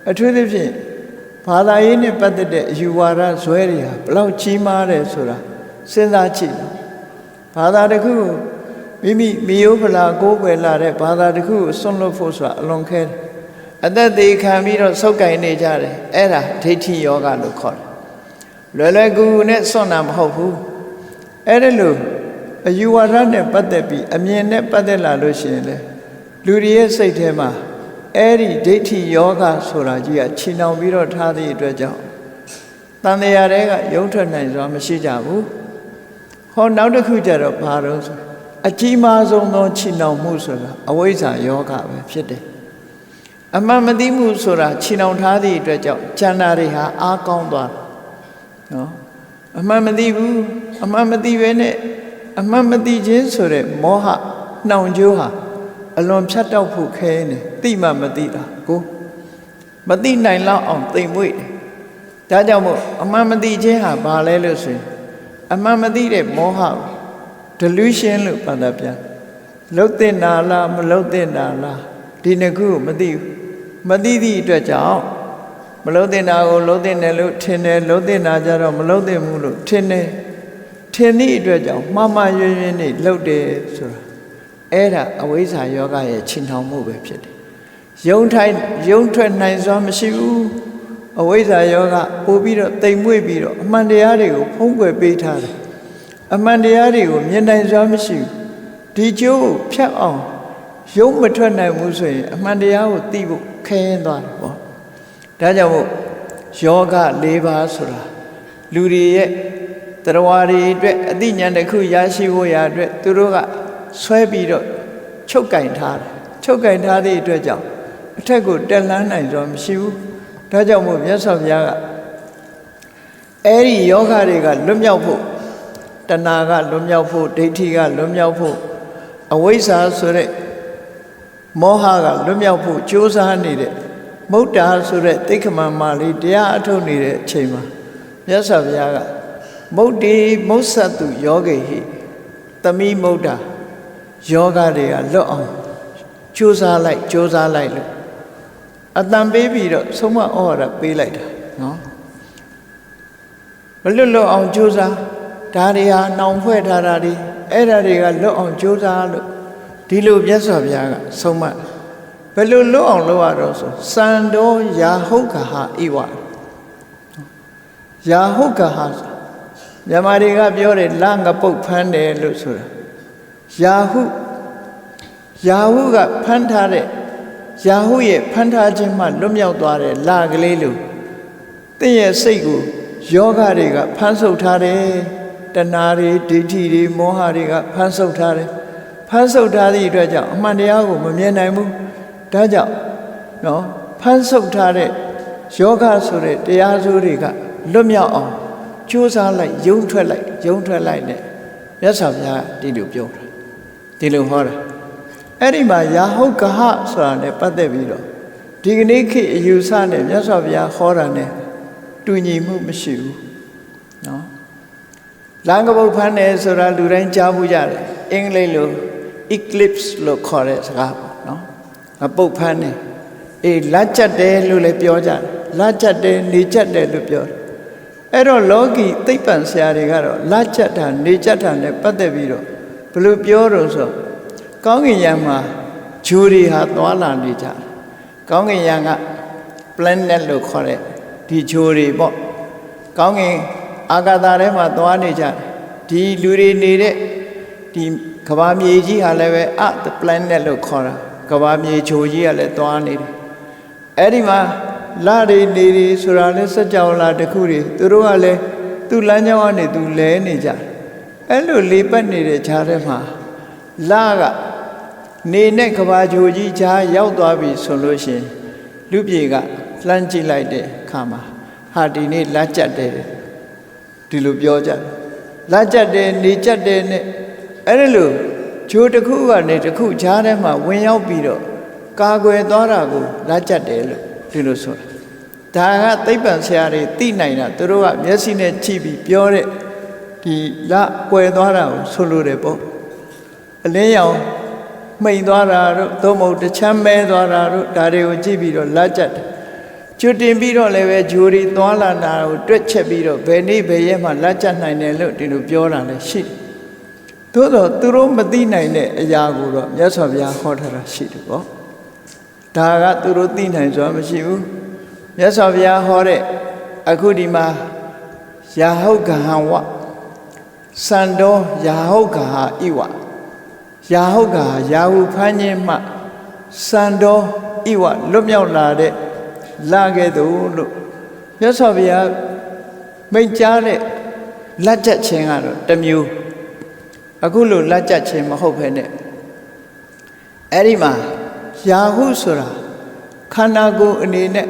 အထူးသဖြင့်ဘာသာရေးနဲ့ပတ်သက်တဲ့အယူဝါဒဇွဲတွေဟာဘလောက်ကြီးမားတယ်ဆိုတာစဉ်းစားကြည့်ဘာသာတစ်ခုကိုမိမိမိယိုးဖလာကိုးကွယ်လာတဲ့ဘာသာတစ်ခုကိုစွန့်လွတ်ဖို့ဆိုတာအလွန်ခဲတယ်အသက်သေးခံပြီးတော့ဆုပ်ကင်နေကြတယ်အဲ့ဒါဒိဋ္ဌိယောဂလို့ခေါ်တယ်လွယ်ကူကူနဲ့စွန့်တာမဟုတ်ဘူးအဲ့ဒါလို့အယူဝါဒနဲ့ပတ်သက်ပြီးအမြင်နဲ့ပတ်သက်လာလို့ရှိရင်လေလူတွေရဲ့စိတ်ထဲမှာအဲ့ဒီဒိဋ္ဌိယောဂဆိုတာကြီးကခြိနှောင်ပြီးတော့ထားသည့်အတွက်ကြောင့်တန်တရားတွေကရုံးထွက်နိုင်စွာမရှိကြဘူးဟောနောက်တစ်ခုကျတော့ဘာလို့ဆိုအကြီးမားဆုံးသောခြိနှောင်မှုဆိုတာအဝိဇ္ဇာယောဂပဲဖြစ်တယ်အမှန်မသိမှုဆိုတာခြိနှောင်ထားသည့်အတွက်ကြောင့်ဉာဏ်ဓာတ်တွေဟာအားကောင်းသွားနော်အမှန်မသိဘူးအမှန်မသိပဲနဲ့အမှန်မသိခြင်းဆိုတဲ့မောဟနှောင်ကြိုးဟာအလွန်ဖြတ်တောက်ဖို့ခဲနေသိမှမသိတာကို မသိနိုင်လောက်အောင်သိမ်မွေ့တယ်ဒါကြောင့်မို့အမှန်မသိခြင်းဟာဘာလဲလို့ဆိုရင်အမှန်မသိတဲ့မောဟ delusion လို့ဘာသာပြန်လှုပ်တင်တာလားမလှုပ်တင်တာလားဒီနှစ်ခုကိုမသိဘူးမသိသည့်အတွက်ကြောင့်မလှုပ်တင်တာကိုလှုပ်တင်တယ်လို့ထင်တယ်လှုပ်တင်တာကြတော့မလှုပ်တင်ဘူးလို့ထင်တယ်ထင်သည့်အတွက်ကြောင့်မှားမှားယွင်းယွင်းနဲ့လှုပ်တယ်ဆိုတာအဲ့ဒါအဝိဇ္ဇာယောဂရဲ့ချင်ထောင်မှုပဲဖြစ်တယ်ယုံထွက်နိုင်စွာမရှိဘူးအဝိဇ္ဇာယောဂပို့ပြီးတော့တိမ်မွေ့ပြီးတော့အမှန်တရားတွေကိုဖုံးကွယ်ပေးထားတယ်အမှန်တရားတွေကိုမြင်နိုင်စွာမရှိဘူးဒီကျိုးကိုဖြတ်အောင်ယုံမထွက်နိုင်ဘူးဆိုရင်အမှန်တရားကိုသိဖို့ခဲရင်သွားတယ်ပေါ့ဒါကြောင့်မို့ယောဂ၄ပါးဆိုတာလူတွေရဲ့တရားဝါတွေအတွက်အသိဉာဏ်တစ်ခုရရှိဖို့ရာအတွက်သူတို့ကဆွဲပြီးတော့ချုပ်ကင်ထားတယ်ချုပ်ကင်ထားသည့်အတွက်ကြောင့်အထက်ကိုတက်လှမ်းနိုင်စွာမရှိဘူးဒါကြောင့်မို့မြတ်စွာဘုရားကအဲ့ဒီယောဂတွေကလွတ်မြောက်ဖို့တဏှာကလွတ်မြောက်ဖို့ဒိဋ္ဌိကလွတ်မြောက်ဖို့အဝိဇ္ဇာဆိုတဲ့မောဟကလွတ်မြောက်ဖို့ကြိုးစားနေတဲ့မုဒ္ဒါဆိုတဲ့တိက္ခမမာလေးတရားအထုတ်နေတဲ့အချိန်မှာမြတ်စွာဘုရားကမုဒ္ဒေမုဿတုယောဂိဟိသမိမုဒ္ဒါယောဂတွေကလွတ်အောင်ကြိုးစားလိုက်လို့အတန်ပေးပြီးတော့ဆုံးမဩဝါဒပေးလိုက်တာနော်မလွတ်အောင်ကြိုးစားဒါတွေဟာနှောင်ဖွဲ့ထားတာတွေအဲ့ဒါတွေကလွတ်အောင်ကြိုးစားလို့ဒီလိုမြတ်စွာဘုရားကဆုံးမဘယ်လိုလွတ်အောင်လုပ်ရတော့ဆိုစံတော်ယာဟုတ်ကဟာဣဝယာဟုတ်ကဟာမြန်မာတွေကပြောတယ်လငပုတ်ဖမ်းတယ်လို့ဆိုတာယာဟုကဖမ်းထားတဲ့ယာဟုရဲ့ဖမ်းထားခြင်းမှလွတ်မြောက်သွားတဲ့လကလေးလို့တင့်ရဲ့စိတ်ကိုယောဂတွေကဖမ်းဆုပ်ထားတယ်တဏှာတွေဒိဋ္ဌိတွေမောဟတွေကဖမ်းဆုပ်ထားတယ်ဖမ်းဆုပ်ထားသည့်အတွက်ကြောင့်အမှန်တရားကိုမမြင်နိုင်ဘူးဒါကြောင့်နော်ဖမ်းဆုပ်ထားတဲ့ယောဂဆိုတဲ့တရားစိုးတွေကလွတ်မြောက်အောင်ကြိုးစားလိုက်ယုံထွက်လိုက်နဲ့မြတ်စွာဘုရားဒီလိုပြောတာဒီလိုဟောတာအဲ့ဒီမှာယာဟုတ်ကဟဆိုတာနဲ့ပတ်သက်ပြီးတော့ဒီကနေ့ခေတ်အယူဆနဲ့မြတ်စွာဘုရားဟောတာနဲ့တူညီမှုမရှိဘူးနော်လမ်းကပုတ်ဖမ်းတယ်ဆိုတာလူတိုင်းကြားဘူးကြတယ်အင်္ဂလိပ်လို eclipse လို့ခေါ်တဲ့စကားပေါ့နော်အပုတ်ဖမ်းတယ်လက်ကျက်တယ်လို့လည်းပြောကြတယ်လက်ကျက်တယ်နေကျက်တယ်လို့ပြောတယ်အဲ့တော့လောကီသိပ္ပံဆရာတွေကတော့လက်ကျက်တာနေကျက်တာနဲ့ပတ်သက်ပြီးတော့ဘယ်လိုပြောတော့ဆိုကောင်းကင်ယံမှာဂျူရီဟာသွားလာနေကြတယ်ကောင်းကင်ယံက planet လို့ခေါ်တဲ့ဒီဂျူရီပေါ့ကောင်းကင်အာကာသထဲမှာသွားနေကြတယ်ဒီလူတွေနေတဲ့ဒီကမ္ဘာမြေကြီးဟာလည်းပဲthe planet လို့ခေါ်တာကမ္ဘာမြေဂျိုကြီးကလည်းသွားနေတယ်အဲ့ဒီမှာလတွေနေတွေဆိုတာလဲစัจ java လာတစ်ခုတွေသူတို့ကလည်းသူ့လမ်းကြောင်းကနေသူလဲနေကြတယ်အဲ့လိုလေပတ်နေတဲ့ခြားထဲမှာလကနေနဲ့ကဘာဂျိုကြီးခြားရောက်သွားပြီဆိုလို့ရှိရင်လူပြေကလှမ်းကြည့်လိုက်တဲ့အခါမှာဟာဒီနေ့လက်ကျက်တယ်ဒီလိုပြောကြတယ်လက်ကျက်တယ်နေကျက်တယ်နဲ့အဲ့ဒီလိုဂျိုတစ်ခုကနေတစ်ခုခြားထဲမှာဝင်ရောက်ပြီးတော့ကာကွယ်သွားတာကိုလက်ကျက်တယ်လို့ဒီလိုဆိုတာဒါကသိပ္ပံဆရာတွေသိနိုင်တာသူတို့ကမျက်စိနဲ့ကြည့်ပြီးပြောတဲ့ဒီလက်ကွယ်သွားတာကိုဆိုလိုတယ်ပေါ့အလင်းရောင်မှိန်သွားတာတို့သို့မဟုတ်တချမ်းမဲသွားတာတို့ဒါတွေကိုကြည့်ပြီးတော့လက်ကျက်တယ်ကျွတ်တင်ပြီးတော့လည်းပဲဂျိုရီသွားလာတာကိုတွက်ချက်ပြီးတော့ဘယ်နေ့ဘယ်ရက်မှလက်ကျက်နိုင်တယ်လို့ဒီလိုပြောတာလည်းရှိတယ်သို့တော့သူတို့မသိနိုင်တဲ့အရာကိုတော့မြတ်စွာဘုရားဟောထားတာရှိတယ်ပေါ့ဒါကသူတို့သိနိုင်စွာမရှိဘူးမြတ်စွာဘုရားဟောတဲ့အခုဒီမှာယာဟုတ်ကဟံဝစံတော်ယာဟုတ်ကဟာဣဝယာဟုတ်ကဟာယာဟုဖမ်းခြင်းမှစံတော်ဣဝလွတ်မြောက်လာတဲ့လာခဲ့သူလို့မြတ်စွာဘုရားမိန့်ကြားတဲ့လက်ကျက်ခြင်းကတော့တစ်မျိုးအခုလို့လက်ကျက်ခြင်းမဟုတ်ဘဲနဲ့အဲ့ဒီမှာယာဟုဆိုတာခန္ဓာကိုယ်အနေနဲ့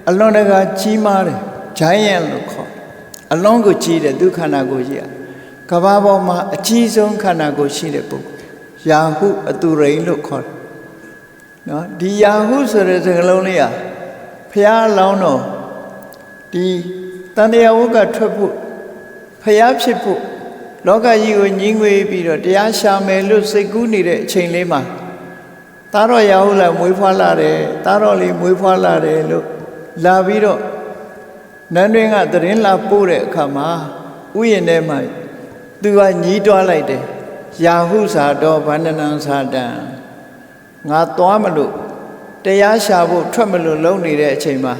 အလွန်တကာကြီးမားတယ်ဂျိုင်းယန်လို့ခေါ်အလွန်ကိုကြီးတယ်သူခန္ဓာကိုယ်ကြီးကဘာပေါ်မှာအကြီးဆုံးခန္ဓာကိုယ်ရှိတဲ့ပုဂ္ဂိုလ်ယာဟုအတူရိန်လို့ခေါ်တယ်နော်ဒီယာဟုဆိုတဲ့စကားလုံးလေးဟာ ဖျားလောင်းတော့ဒီတန်တရားဝုကထွက်ဖို့ဖျားဖြစ်ဖို့လောကကြီးကိုညီငွေပြီးတော့တရားရှာမယ်လို့စိတ်ကူးနေတဲ့အချိန်လေးမှာသားတော်ရာဟုလမွေးဖွားလာတယ်သားတော်လေးမွေးဖွားလာတယ်လို့လာပြီးတော့နန်းတွင်ကသတင်းလာပို့တဲ့အခါမှာဥယျာဉ်ထဲမှာသူကညီးတွားလိုက်တယ်ရာဟုစာတော်ဗန္ဒနံသာတံငါသွားမလို့တရားရှာဖို့ထွက်မလို့လုံနေတဲ့အချိန်မှာ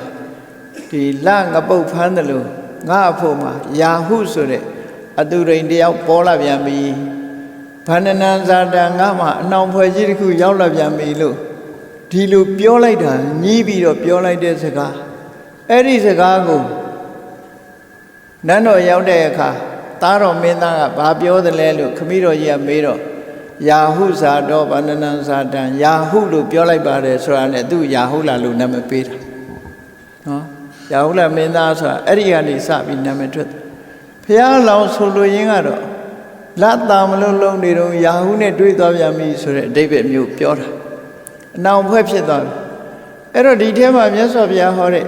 ဒီလငပုတ်ဖမ်းတယ်လို့ငါအဖို့မှာရာဟုဆိုတဲ့အတူရိန်တယောက်ပေါ်လာပြန်ပြီဗန္ဒနံသာတံငါမှအနှောင်ဖွဲ့ကြီးတစ်ခုရောက်လာပြန်ပြီလို့ဒီလိုပြောလိုက်တာညီးပြီးတော့ပြောလိုက်တဲ့စကားအဲ့ဒီစကားကိုနန်းတော်ရောက်တဲ့အခါသားတော်မင်းသားကဘာပြောသလဲလို့ခမည်းတော်ကြီးကမေးတော့ရာဟုဇာတော်ဗန္ဒနံဇာတံရာဟုလို့ပြောလိုက်ပါတယ်ဆိုတာနဲ့သူရာဟုလာလို့နာမည်ပေးတာနော်ရာဟုလာမင်းသားဆိုတာအဲ့ဒီကနေစပြီးနာမည်ထွက်တယ်ဘုရားလောင်းဆိုလိုရင်းကတော့လတ်တာမလို့လုံးနေတော့ရာဟုနဲ့တွေ့သွားပြန်ပြီဆိုတဲ့အဓိပ္ပာယ်မျိုးပြောတာအနောင်ဖွဲ့ဖြစ်သွားပြီအဲ့တော့ဒီထဲမှာမြတ်စွာဘုရားဟောတဲ့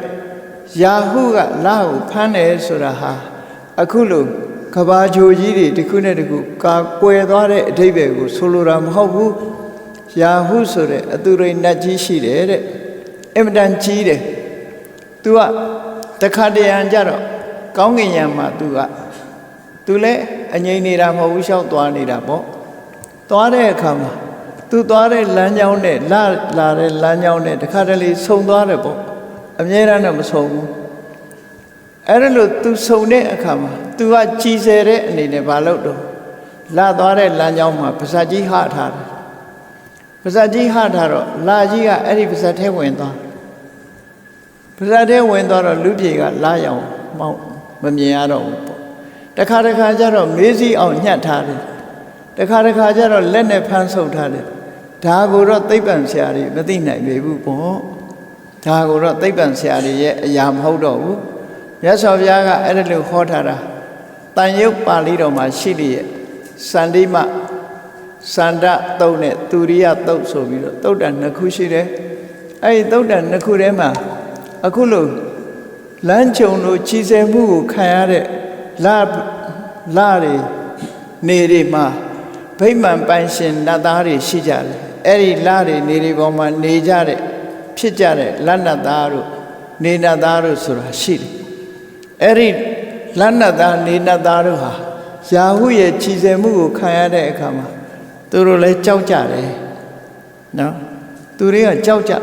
ရာဟုကလကိုဖမ်းတယ်ဆိုတာဟာအခုလို့ကဘာချိုကြီးတွေတစ်ခုနဲ့တစ်ခုကာကွယ်သွားတဲ့အဓိပ္ပာယ်ကိုဆိုလိုတာမဟုတ်ဘူးရာဟုဆိုတဲ့အသူရိနတ်ကြီးရှိတယ်တဲ့အင်မတန်ကြီးတယ်သူကတခါတရံကြတော့ကောင်းကင်ယံမှာသူလည်းအငြိမ်နေတာမဟုတ်ဘူးရှောက်သွားနေတာပေါ့သွားတဲ့အခါမှာသူသွားတဲ့လမ်းကြောင်းနဲ့လာတဲ့လမ်းကြောင်းနဲ့တခါတလေဆုံသွားတယ်ပေါ့အမြဲတမ်းတော့မဆုံဘူးအဲ့ဒါလို့သူဆုံတဲ့အခါမှာသူကကြည်စဲတဲ့အနေနဲ့မလုပ်တော့လာသွားတဲ့လမ်းကြောင်းမှာပါဇက်ကြီးဟထားတယ်ပါဇက်ကြီးဟထားတော့လာကြီးကအဲ့ဒီပါဇက်ထဲဝင်သွားပါဇက်ထဲဝင်သွားတော့လူပြေကလာရောင်မောက်မမြင်ရတော့ဘူးပေါ့တခါကျတော့မေးစီအောင်ညှက်ထားတယ်တခါကျတော့လက်နဲ့ဖမ်းဆုပ်ထားတယ်ဒါကိုတော့သိပ္ပံဆရာတွေမသိနိုင်ပေဘူးပေါ့ဒါကိုတော့သိပ္ပံဆရာတွေရဲ့အရာမဟုတ်တော့ဘူးမြတ်စွာဘုရားကအဲ့ဒါလို့ဟောထားတာတန်ရုပ်ပါဠိတော်မှာရှိလျက်စန္ဒီမစန္ဒတုတ်နဲ့သူရိယတုတ်ဆိုပြီးတော့တုတ်တန်နှစ်ခုရှိတယ်အဲ့ဒီတုတ်တန်နှစ်ခုထဲမှာအခုလို့လမ်းကြုံလို့ကြီးစဲမှုကိုခံရတဲ့လာတွေနေတွေမှာဗိမာန်ပိုင်ရှင်နတ်သားတွေရှိကြတယ်အဲ့ဒီလာတွေနေတွေပေါ်မှာနေကြတဲ့ဖြစ်ကြတဲ့လက်နတ်သားတို့နေနတ်သားတို့ဆိုတာရှိတယ်အဲ့ဒီလက်နတ်သားနေနတ်သားတို့ဟာရာဟုရဲ့ကြီးစဲမှုကိုခံရတဲ့အခါမှာသူတို့လည်းကြောက်ကြတယ်နော်သူတွေကကြောက်ကြ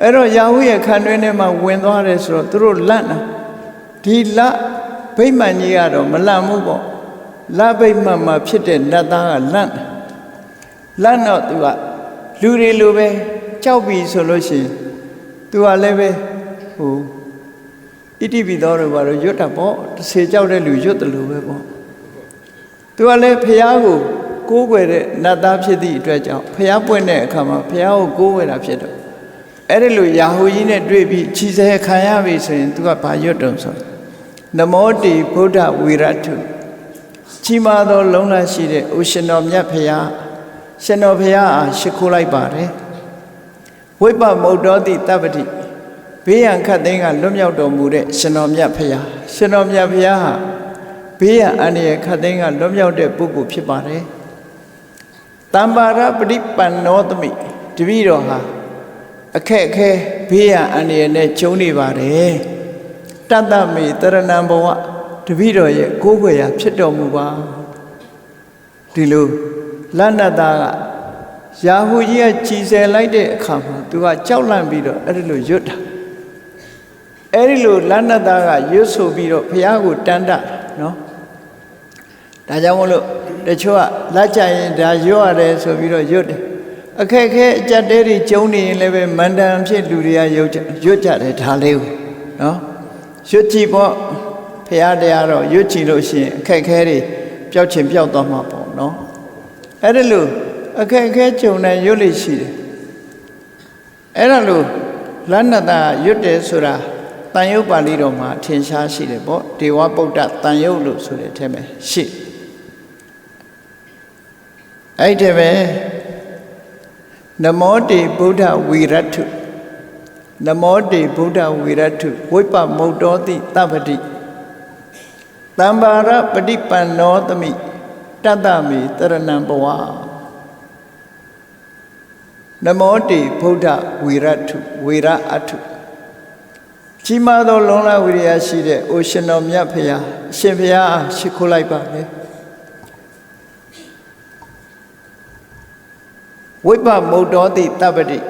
အဲ့တော့ရာဟုရဲ့ခံတွင်းထဲမှာဝင်သွားတယ်ဆိုတော့သူတို့လန့်တာဒီလဗိမာန်ကြီးကတော့မလန့်ဘူးပေါ့လဗိမာန်မှာဖြစ်တဲ့နတ်သားကလန့်တော့သူကလူတွေလိုပဲကြောက်ပြီဆိုလို့ရှိရင်သူကလည်းပဲဟိုဣတိပိသောတို့ဘာလို့ရွတ်တာပေါ့စေကြောက်တဲ့လူရွတ်တယ်လို့ပဲပေါ့သူကလည်းဖះကိုကိုးကွယ်တဲ့နတ်သားဖြစ်သည့်အတွက်ကြောင့်ဖះပွင့်တဲ့အခါမှာဖះကိုကိုးကွယ်တာဖြစ်တော့အဲ့ဒီလိုရာဟုကြီးနဲ့တွေ့ပြီးခြိစဲခံရပြီဆိုရင်သူကဘာရွတ်တုံဆိုနမောတိဗုဒ္ဓဝီရထုကြီးမားသောလုံးလရှိတဲ့ဥရှင်တော်မြတ်ဖះရှင်တော်ဖះအားရှိခိုးလိုက်ပါတယ်ဝိပ္ပမုတ်တော်တိတပ္ပတိဘေးရန်ခတ်သိမ်းကလွတ်မြောက်တော်မူတဲ့ရှင်တော်မြတ်ဖះရှင်တော်မြတ်ဖះဟာဘေးရန်အန္တရာယ်ခတ်သိမ်းကလွတ်မြောက်တဲ့ပုဂ္ဂိုလ်ဖြစ်ပါတယ်တမ္ပါရပฏิပန္နောသမိတပည့်တော်ဟာအခက်အခဲဘေးရန်အန္တရာယ်နဲ့ကျုံနေပါတယ်တတ္တမေတရဏံဘဝတပည့်တော်ရဲ့ကိုးကွယ်ရာဖြစ်တော်မူပါဒီလိုလဏ္ဏတာကရာဟုကြီးကကြည်စဲလိုက်တဲ့အခါမှာသူကကြောက်လန့်ပြီးတော့အဲ့ဒီလိုရွတ်တာအဲ့ဒီလိုလဏ္ဏတာကရွတ်ဆိုပြီးတော့ဘုရားကိုတန်တနော်ဒါကြောင့်မို့လို့တချို့ကလက်ကြရင်ဒါရွတ်ရတယ်ဆိုပြီးတော့ရွတ်တယ်အခက်ခဲအကြက်တဲတွေကျုံနေရင်လည်းပဲမန္တန်ဖြစ်လူတွေကရွတ်ကြတယ်ဒါလေးကိုနော်ရွတ်ကြည့်ပေါ့ဘုရားတရားတော့ရွတ်ကြည့်လို့ရှိရင်အခက်ခဲတွေပျောက်ချင်ပျောက်သွားမှာပေါ့နော်အဲ့ဒါလို့အခက်ခဲကြုံတဲ့ရွတ်လို့ရှိတယ်အဲ့ဒါလို့လဏ္ဏတာရွတ်တယ်ဆိုတာတန်ရုပ်ပါဠိတော်မှာထင်ရှားရှိတယ်ပေါ့ဒေဝပုဒ္ဒတန်ရုပ်လို့ဆိုတဲ့အထက်မှာရှိအဲ့ဒီပဲနမောတိဗုဒ္ဓဝီရထု နမောတေဗုဒ္ဓဝေရထုဝိပမုတ်တောတိတပ္ပတိတမ္ပါရပฏิပန္နောသမိတတ္တမေတရဏံဘဝနမောတေဗုဒ္ဓဝေရထုဝေရအထုကြီးမားသောလုံလဝိရိယရှိတဲ့အိုရှင်တော်မြတ်ဖရာအရှင်ဖရာရှိခိုးလိုက်ပါလေဝိပမုတ်တောတိတပ္ပတိ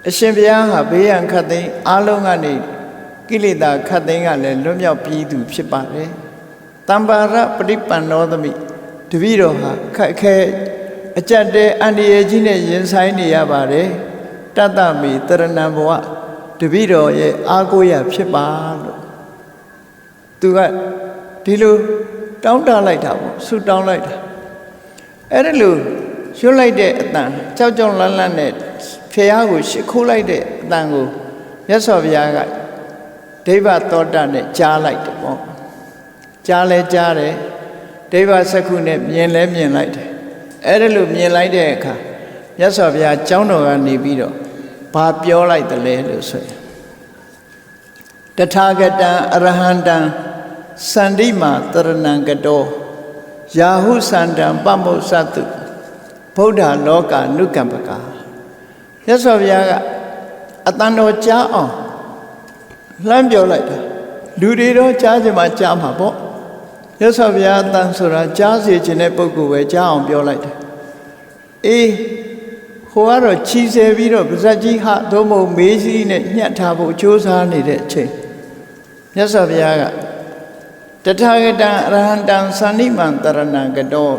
အရှင်ဘုရားဟာဘေးရန်ခတ်သိမ်းအားလုံးကနေကိလေသာခတ်သိမ်းကလည်းလွတ်မြောက်ပြီးသူဖြစ်ပါတယ်တမ္ပါရပฏิပန္နောသမိတပည့်တော်ဟာခက်ခဲအကြက်တဲ့အန္တရာယ်ကြီးနဲ့ရင်ဆိုင်နေရပါတယ်တတ္တမေတရဏံဘဝတပည့်တော်ရဲ့အားကိုးရဖြစ်ပါလို့သူကဒီလိုတောင်းတလိုက်တာပေါ့ဆုတောင်းလိုက်တာအဲ့ဒါလို့ရွတ်လိုက်တဲ့အတန်ကြောက်ကြောက်လန့်လန့်နဲ့ဖះကိုရှ िख ိုးလိုက်တဲ့အတန်ကိုမြတ်စွာဘုရားကဒိဗ္ဗသောတာနဲ့ကြားလိုက်တယ်ပေါ့ကြားလဲကြားတယ်ဒိဗ္ဗစက္ခုနဲ့မြင်လဲမြင်လိုက်တယ်အဲ့ဒါလို့မြင်လိုက်တဲ့အခါမြတ်စွာဘုရားကျောင်းတော်ကနေပြီးတော့ဘာပြောလိုက်တယ်လဲလို့ဆိုရင်တထာဂတံအရဟံတံစန္တိမာတရဏံကတောယာဟုစန္တံပမုဿတုဗုဒ္ဓလောကနုကမ္ပကာမြတ်စွာဘုရားကအတန်တော်ကြားအောင်လှမ်းပြောလိုက်တာလူတွေတော့ကြားချင်မှကြားမှာပေါ့မြတ်စွာဘုရားအတန်ဆိုတာကြားစေခြင်းတဲ့ပုဂ္ဂိုလ်ပဲကြားအောင်ပြောလိုက်တယ်အေးဟိုကတော့ချီဆယ်ပြီးတော့ပါဇက်ကြီးဟာသို့မဟုတ်မေးကြီးနဲ့ညှက်ထားဖို့ကြိုးစားနေတဲ့အချိန်မြတ်စွာဘုရားကတထာဂတံအရဟံတံသန္တိမံတရဏံကတော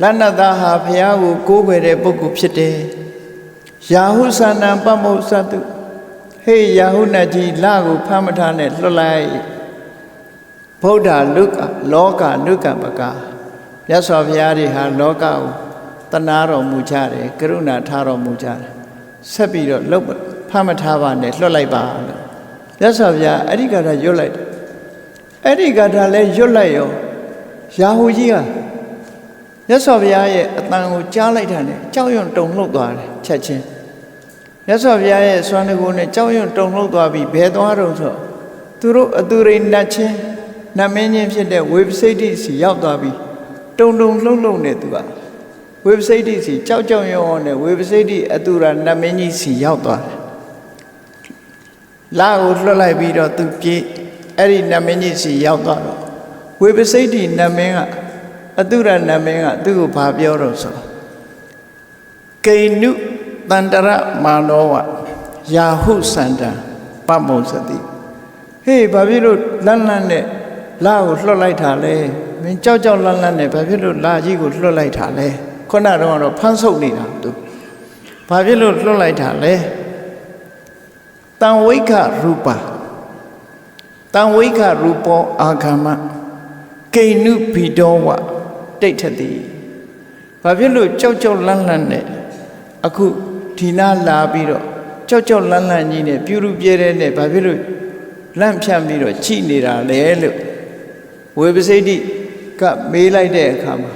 လဏ္ဏတာဟာဘုရားကိုကိုးကွယ်တဲ့ပုဂ္ဂိုလ်ဖြစ်တယ်ယာဟုသန္တံပမုဿတုဟေးယာဟုနတ်ကြီးလကိုဖမ်းမထားနဲ့လွတ်လိုက်ဗုဒ္ဓလောကနုကမ္ပကာမြတ်စွာဘုရားတွေဟာလောကကိုတနာတော်မူကြတယ်ကရုဏာထားတော်မူကြတယ်ဆက်ပြီးတော့လှုပ်ဖမ်းမထားပါနဲ့လွတ်လိုက်ပါလို့မြတ်စွာဘုရားအဲ့ဒီကထာရွတ်လိုက်တယ်အဲ့ဒီကထာလည်းရွတ်လိုက်ရောယာဟုကြီးကမြတ်စွာဘုရားရဲ့အတန်ကိုကြားလိုက်တာနဲ့ကြောက်ရွံ့တုန်လှုပ်သွားတယ်ချက်ချင်းမြတ်စွာဘုရားရဲ့စွမ်းတကူနဲ့ကြောက်ရွံ့တုန်လှုပ်သွားပြီးဘယ်သွားတော့ဆိုသူတို့အတူရိနတ်ချင်းနတ်မင်းချင်းဖြစ်တဲ့ဝေပစိတ္တိစီရောက်သွားပြီးတုန်တုန်လှုပ်လှုပ်နေသူကဝေပစိတ္တိစီကြောက်ကြောက်ရွံ့ရွံ့နဲ့ဝေပစိတ္တိအတူရာနတ်မင်းကြီးစီရောက်သွားတယ်လာကိုလွှတ်လိုက်ပြီးတော့သူပြေးအဲ့ဒီနတ်မင်းကြီးစီရောက်သွားတော့ဝေပစိတ္တိနတ်မင်းကအတုရနတ်မင်းကသူ့ကိုဘာပြောတော့ဆိုကိနုတန္တရမာနောဝယာဟုစန္တံပမုဿတိဟေးဘာဖြစ်လို့လန့်လန့်နဲ့လာကိုလွှတ်လိုက်တာလဲမင်းကြောက်ကြောက်လန့်လန့်နဲ့ဘာဖြစ်လို့လာကြီးကိုလွှတ်လိုက်တာလဲခုနကတော့ဖမ်းဆုပ်နေတာသူဘာဖြစ်လို့လွှတ်လိုက်တာလဲတံဝိခရူပတံဝိခရူပောအာဂမကိနုဘိတောဝတိဋ္ဌတိဘာဖြစ်လို့ကြောက်ကြောက်လန့်လန့်နဲ့အခုဒီနာလာပြီးတော့ကြောက်ကြောက်လန့်လန့်ကြီးနဲ့ပြူရူပြဲတဲ့နဲ့ဘာဖြစ်လို့လန့်ဖြန့်ပြီးတော့ချိနေတာလဲလို့ဝေပစိတ္တိကမေးလိုက်တဲ့အခါမှာ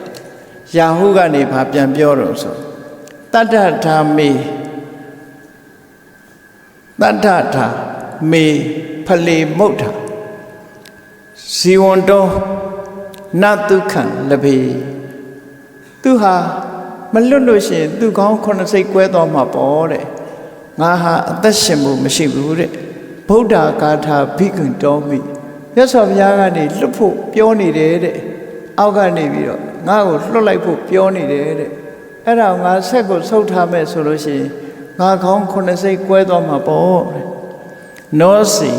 ယာဟုကနေဘာပြန်ပြောတော့ဆိုတတ္ထဓာမေတတ္ထဓာမေဖလေမုဋ္ဌာဇီဝန္တောနတုခံလဘေသူဟာမလွတ်လို့ရှိရင်သူကောင်းခုနှစ်စိတ်ကွဲသွားမှာပေါ့တဲ့ငါဟာအသက်ရှင်မှုမရှိဘူးတဲ့ဗုဒ္ဓဂါထာဘိက္ခုတောမိမြတ်စွာဘုရားကနေလွတ်ဖို့ပြောနေတယ်တဲ့အောက်ကနေပြီးတော့ငါ့ကိုလွတ်လိုက်ဖို့ပြောနေတယ်တဲ့အဲ့ဒါငါဆက်ကိုဆုတ်ထားမယ်ဆိုလို့ရှိရင်ငါကောင်းခုနှစ်စိတ်ကွဲသွားမှာပေါ့တဲ့နောစီ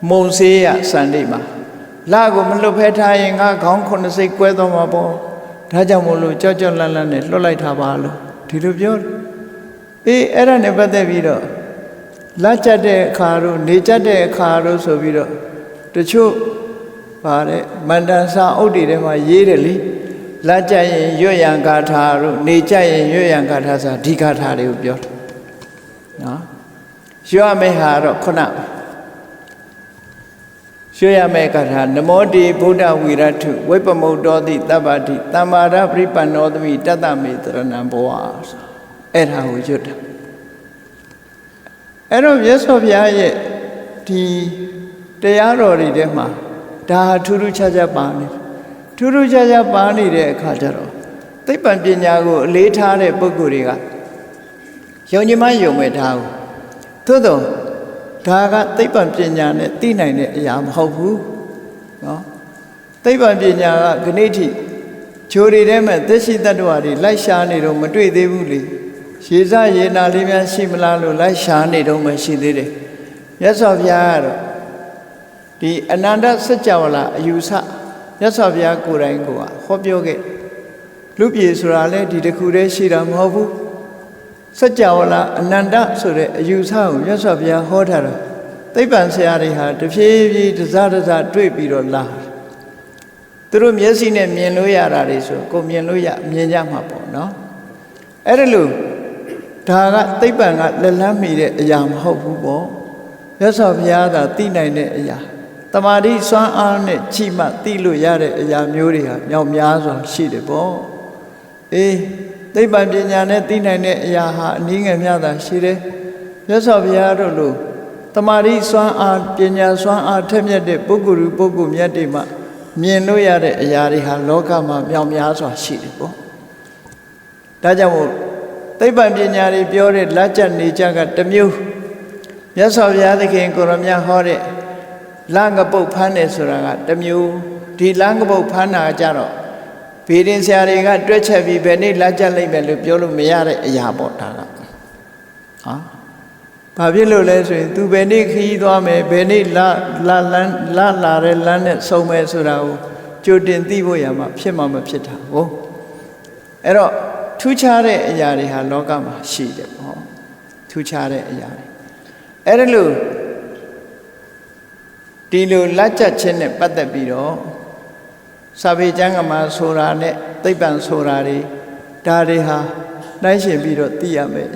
မုံစေးရစန္ဒိမှာလာကိုမလွတ်ဖဲထားရင်ငါခေါင်းခုနှစ်စိတ်ကွဲသွားမှာပေါ့ဒါကြောင့်မို့လို့ကြောက်ကြောက်လန့်လန့်နဲ့လွတ်လိုက်တာပါလို့ဒီလိုပြောတယ်အေးအဲ့ဒါနဲ့ပတ်သက်ပြီးတော့လက်ကျက်တဲ့အခါတို့နေကျက်တဲ့အခါတို့ဆိုပြီးတော့တချို့ပါတဲ့မန္တန်စာအုပ်တွေထဲမှာရေးတယ်လေလက်ကျက်ရင်ရွတ်ရန်ဂါထာတို့နေကျက်ရင်ရွတ်ရန်ဂါထာစာဒီဂါထာတွေကိုပြောတယ်နော်ရွတ်မယ့်ဟာတော့ခုနရွှေရမယ့်ကထာနမောတိဗုဒ္ဓဝိရထုဝိပမုတ်တောတိတပ္ပတိတမ္မာရပရိပန္နောသမိတတ္တမေတရဏံဘဝအဲ့ဒါကိုရွတ်တာ အဲ့တော့မြတ်စွာဘုရားရဲ့ဒီတရားတော်တွေထဲမှာဒါထူးထူးခြားခြားပါနေထူးထူးခြားခြားပါနေတဲ့အခါကျတော့သိပ္ပံပညာကိုအလေးထားတဲ့ပုဂ္ဂိုလ်တွေကယုံကြည်မှယုံမဲ့ထားဘူးသို့တော့ဒါကသိပ္ပံပညာနဲ့သိနိုင်တဲ့အရာမဟုတ်ဘူးနော်သိပ္ပံပညာကခဏိထိဂျိုတွေထဲမှာသက်ရှိတ attva တွေလိုက်ရှာနေတော့မတွေ့သေးဘူးလေရေစရေနာလေးများရှိမလားလို့လိုက်ရှာနေတော့မှရှိသေးတယ်မြတ်စွာဘုရားကတော့ဒီအနန္တစัจ java လာအယူဆမြတ်စွာဘုရားကိုယ်တိုင်ကဟောပြောခဲ့လူပြေဆိုတာလဲဒီတစ်ခုတည်းရှိတာမဟုတ်ဘူးစัจ java လာအနန္တဆိုတဲ့အယူဆကိုမြတ်စွာဘုရားဟောထားတာသိပ္ပံဆရာတွေဟာတဖြည်းဖြည်းတစားတွေ့ပြီးတော့လာသူတို့မျက်စိနဲ့မြင်လို့ရတာတွေဆိုကိုမြင်လို့မြင်ကြမှာပေါ့နော်အဲ့ဒါလို့ဒါကသိပ္ပံကလက်လန်းမိတဲ့အရာမဟုတ်ဘူးပေါ့မြတ်စွာဘုရားကသိနိုင်တဲ့အရာတမာတိစွမ်းအားနဲ့ကြည်မှသိလို့ရတဲ့အရာမျိုးတွေဟာမြောက်များစွာရှိတယ်ပေါ့အေးသိပ္ပံပညာနဲ့သိနိုင်တဲ့အရာဟာအနည်းငယ်များသာရှိတယ်မြတ်စွာဘုရားတို့လိုတမာတိစွမ်းအားပညာစွမ်းအားထက်မြက်တဲ့ပုဂ္ဂိုလ်မြတ်တွေမှမြင်လို့ရတဲ့အရာတွေဟာလောကမှာမြောက်များစွာရှိတယ်ပေါ့ဒါကြောင့်မို့သိပ္ပံပညာတွေပြောတဲ့လက်ကျက်နေကြကတစ်မျိုးမြတ်စွာဘုရားသခင်ကိုရမြတ်ဟောတဲ့လငပုတ်ဖမ်းတယ်ဆိုတာကတစ်မျိုးဒီလငပုတ်ဖမ်းတာကြတော့ဗေဒင်ဆရာတွေကတွက်ချက်ပြီးဘယ်နေ့လက်ကျက်လိုက်မယ်လို့ပြောလို့မရတဲ့အရာပေါ့ဒါကဘာဖြစ်လို့လဲဆိုရင်သူဘယ်နေ့ခရီးသွားမယ်ဘယ်နေ့လာတဲ့လမ်းနဲ့ဆုံမယ်ဆိုတာကိုကြိုတင်သိဖို့ရမှာဖြစ်မှာမဖြစ်တာဟုတ်အဲ့တော့ထူးခြားတဲ့အရာတွေဟာလောကမှာရှိတယ်ပေါ့ထူးခြားတဲ့အရာတွေအဲ့ဒါလို့ဒီလိုလက်ကျက်ခြင်းနဲ့ပတ်သက်ပြီးတော့စာပေကျမ်းကမှာဆိုတာနဲ့သိပ္ပံဆိုတာတွေဒါတွေဟာနှိုင်းရှင်ပြီးတော့သိရမယ်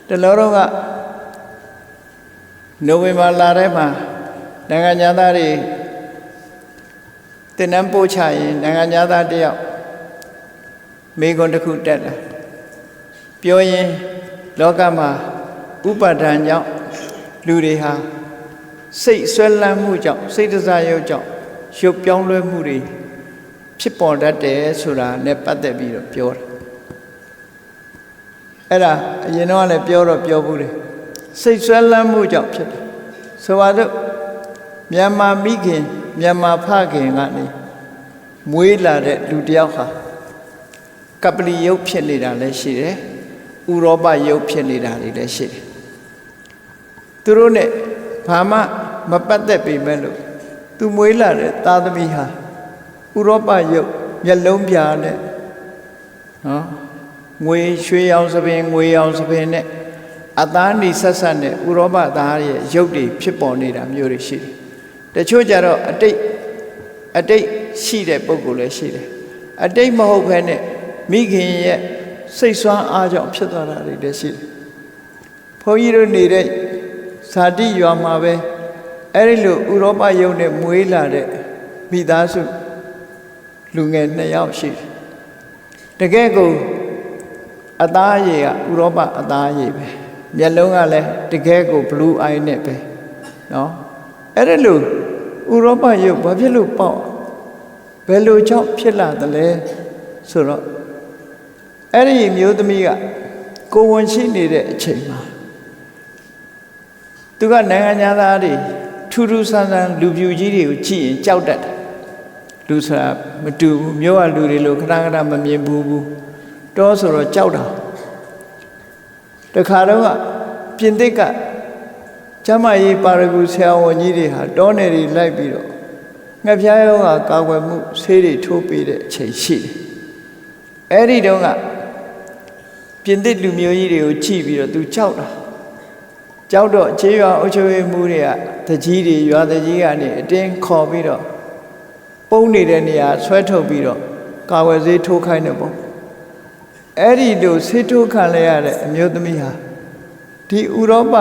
တလောတော့ကနိုဝင်ဘာလထဲမှာနိုင်ငံသားတွေတင်နန်းပို့ချရင်နိုင်ငံသားတယောက်မိကွန်းတစ်ခုတက်လာပြောရင်လောကမှာဥပါဒဏ်ကြောင့်လူတွေဟာစိတ်ဆွဲလန်းမှုကြောင့်စိတ်တစားရုပ်ကြောင့်ရုပ်ပြောင်းလဲမှုတွေဖြစ်ပေါ်တတ်တယ်ဆိုတာနဲ့ပတ်သက်ပြီးတော့ပြောတာအဲ့ဒါအရင်တော့လည်းပြောဘူးတယ်စိတ်ဆွဲလန်းမှုကြောင့်ဖြစ်တယ်ဆိုပါတော့မြန်မာမိခင်မြန်မာဖခင်ကနေမွေးလာတဲ့လူတယောက်ဟာကပလီယုတ်ဖြစ်နေတာလည်းရှိတယ်ဥရောပယုတ်ဖြစ်နေတာလည်းရှိတယ်သူတို့ ਨੇ ဘာမှမပတ်သက်ပေမဲ့လို့သူမွေးလာတဲ့သားသမီးဟာဥရောပယုတ်မျက်လုံးပြာနဲ့နော်ငွေရွှေရောင်သပင်ငွေရောင်သပင်နဲ့အသားနီဆက်ဆက်နဲ့ဥရောပသားရဲ့ရုပ်တွေဖြစ်ပေါ်နေတာမျိုးတွေရှိတယ်တချို့ကြတော့အတိတ်ရှိတဲ့ပုံကိုလည်းရှိတယ်အတိတ်မဟုတ်ဘဲနဲ့မိခင်ရဲ့စိတ်ဆွမ်းအားကြောင့်ဖြစ်သွားတာတွေလည်းရှိတယ်ဘုန်းကြီးတို့နေတဲ့ဇာတိရွာမှာပဲအဲ့ဒီလိုဥရောပယုံနဲ့မွေးလာတဲ့မိသားစုလူငယ်2ယောက်ရှိတယ်တကယ်ကိုအသားအရည်ကဥရောပအသားအရည်ပဲမျက်လုံးကလည်းတကယ်ကို blue eye နဲ့ပဲနော်အဲ့ဒါလို့ဥရောပရုပ်ဘာဖြစ်လို့ပေါက်ဘယ်လိုကြောင့်ဖြစ်လာသလဲဆိုတော့အဲ့ဒီမျိုးသမီးကကိုဝန်ရှိနေတဲ့အချိန်မှာသူကနိုင်ငံသားတွေထူးထူးဆန်းဆန်းလူပြူကြီးတွေကိုကြည့်ရင်ကြောက်တတ်တယ်လူဆိုတာမတူဘူးမျိုးကလူတွေလို့ခဏခဏမမြင်ဘူးတောဆိုတော့ကြောက်တာတခါတော့ပြင်သစ်ကကျမကြီးပါရဂူဆရာဝန်ကြီးတွေဟာတောနယ်တွေလိုက်ပြီးတော့ငှက်ဖျားရောဂါကာကွယ်မှုဆေးတွေထိုးပေးတဲ့အချိန်ရှိတယ်အဲ့ဒီတော့ကပြင်သစ်လူမျိုးကြီးတွေကိုကြည့်ပြီးတော့သူကြောက်တော့ခြေရွာအုပ်ချုပ်ရေးမှုတွေကတကြီးတွေရွာတကြီးကနေအတင်းခေါ်ပြီးတော့ပုံနေတဲ့နေရာဆွဲထုတ်ပြီးတော့ကာကွယ်ဆေးထိုးခိုင်းတယ်ပေါ့အဲ့ဒီလိုဆေးထိုးခံရတဲ့အမျိုးသမီးဟာဒီဥရောပ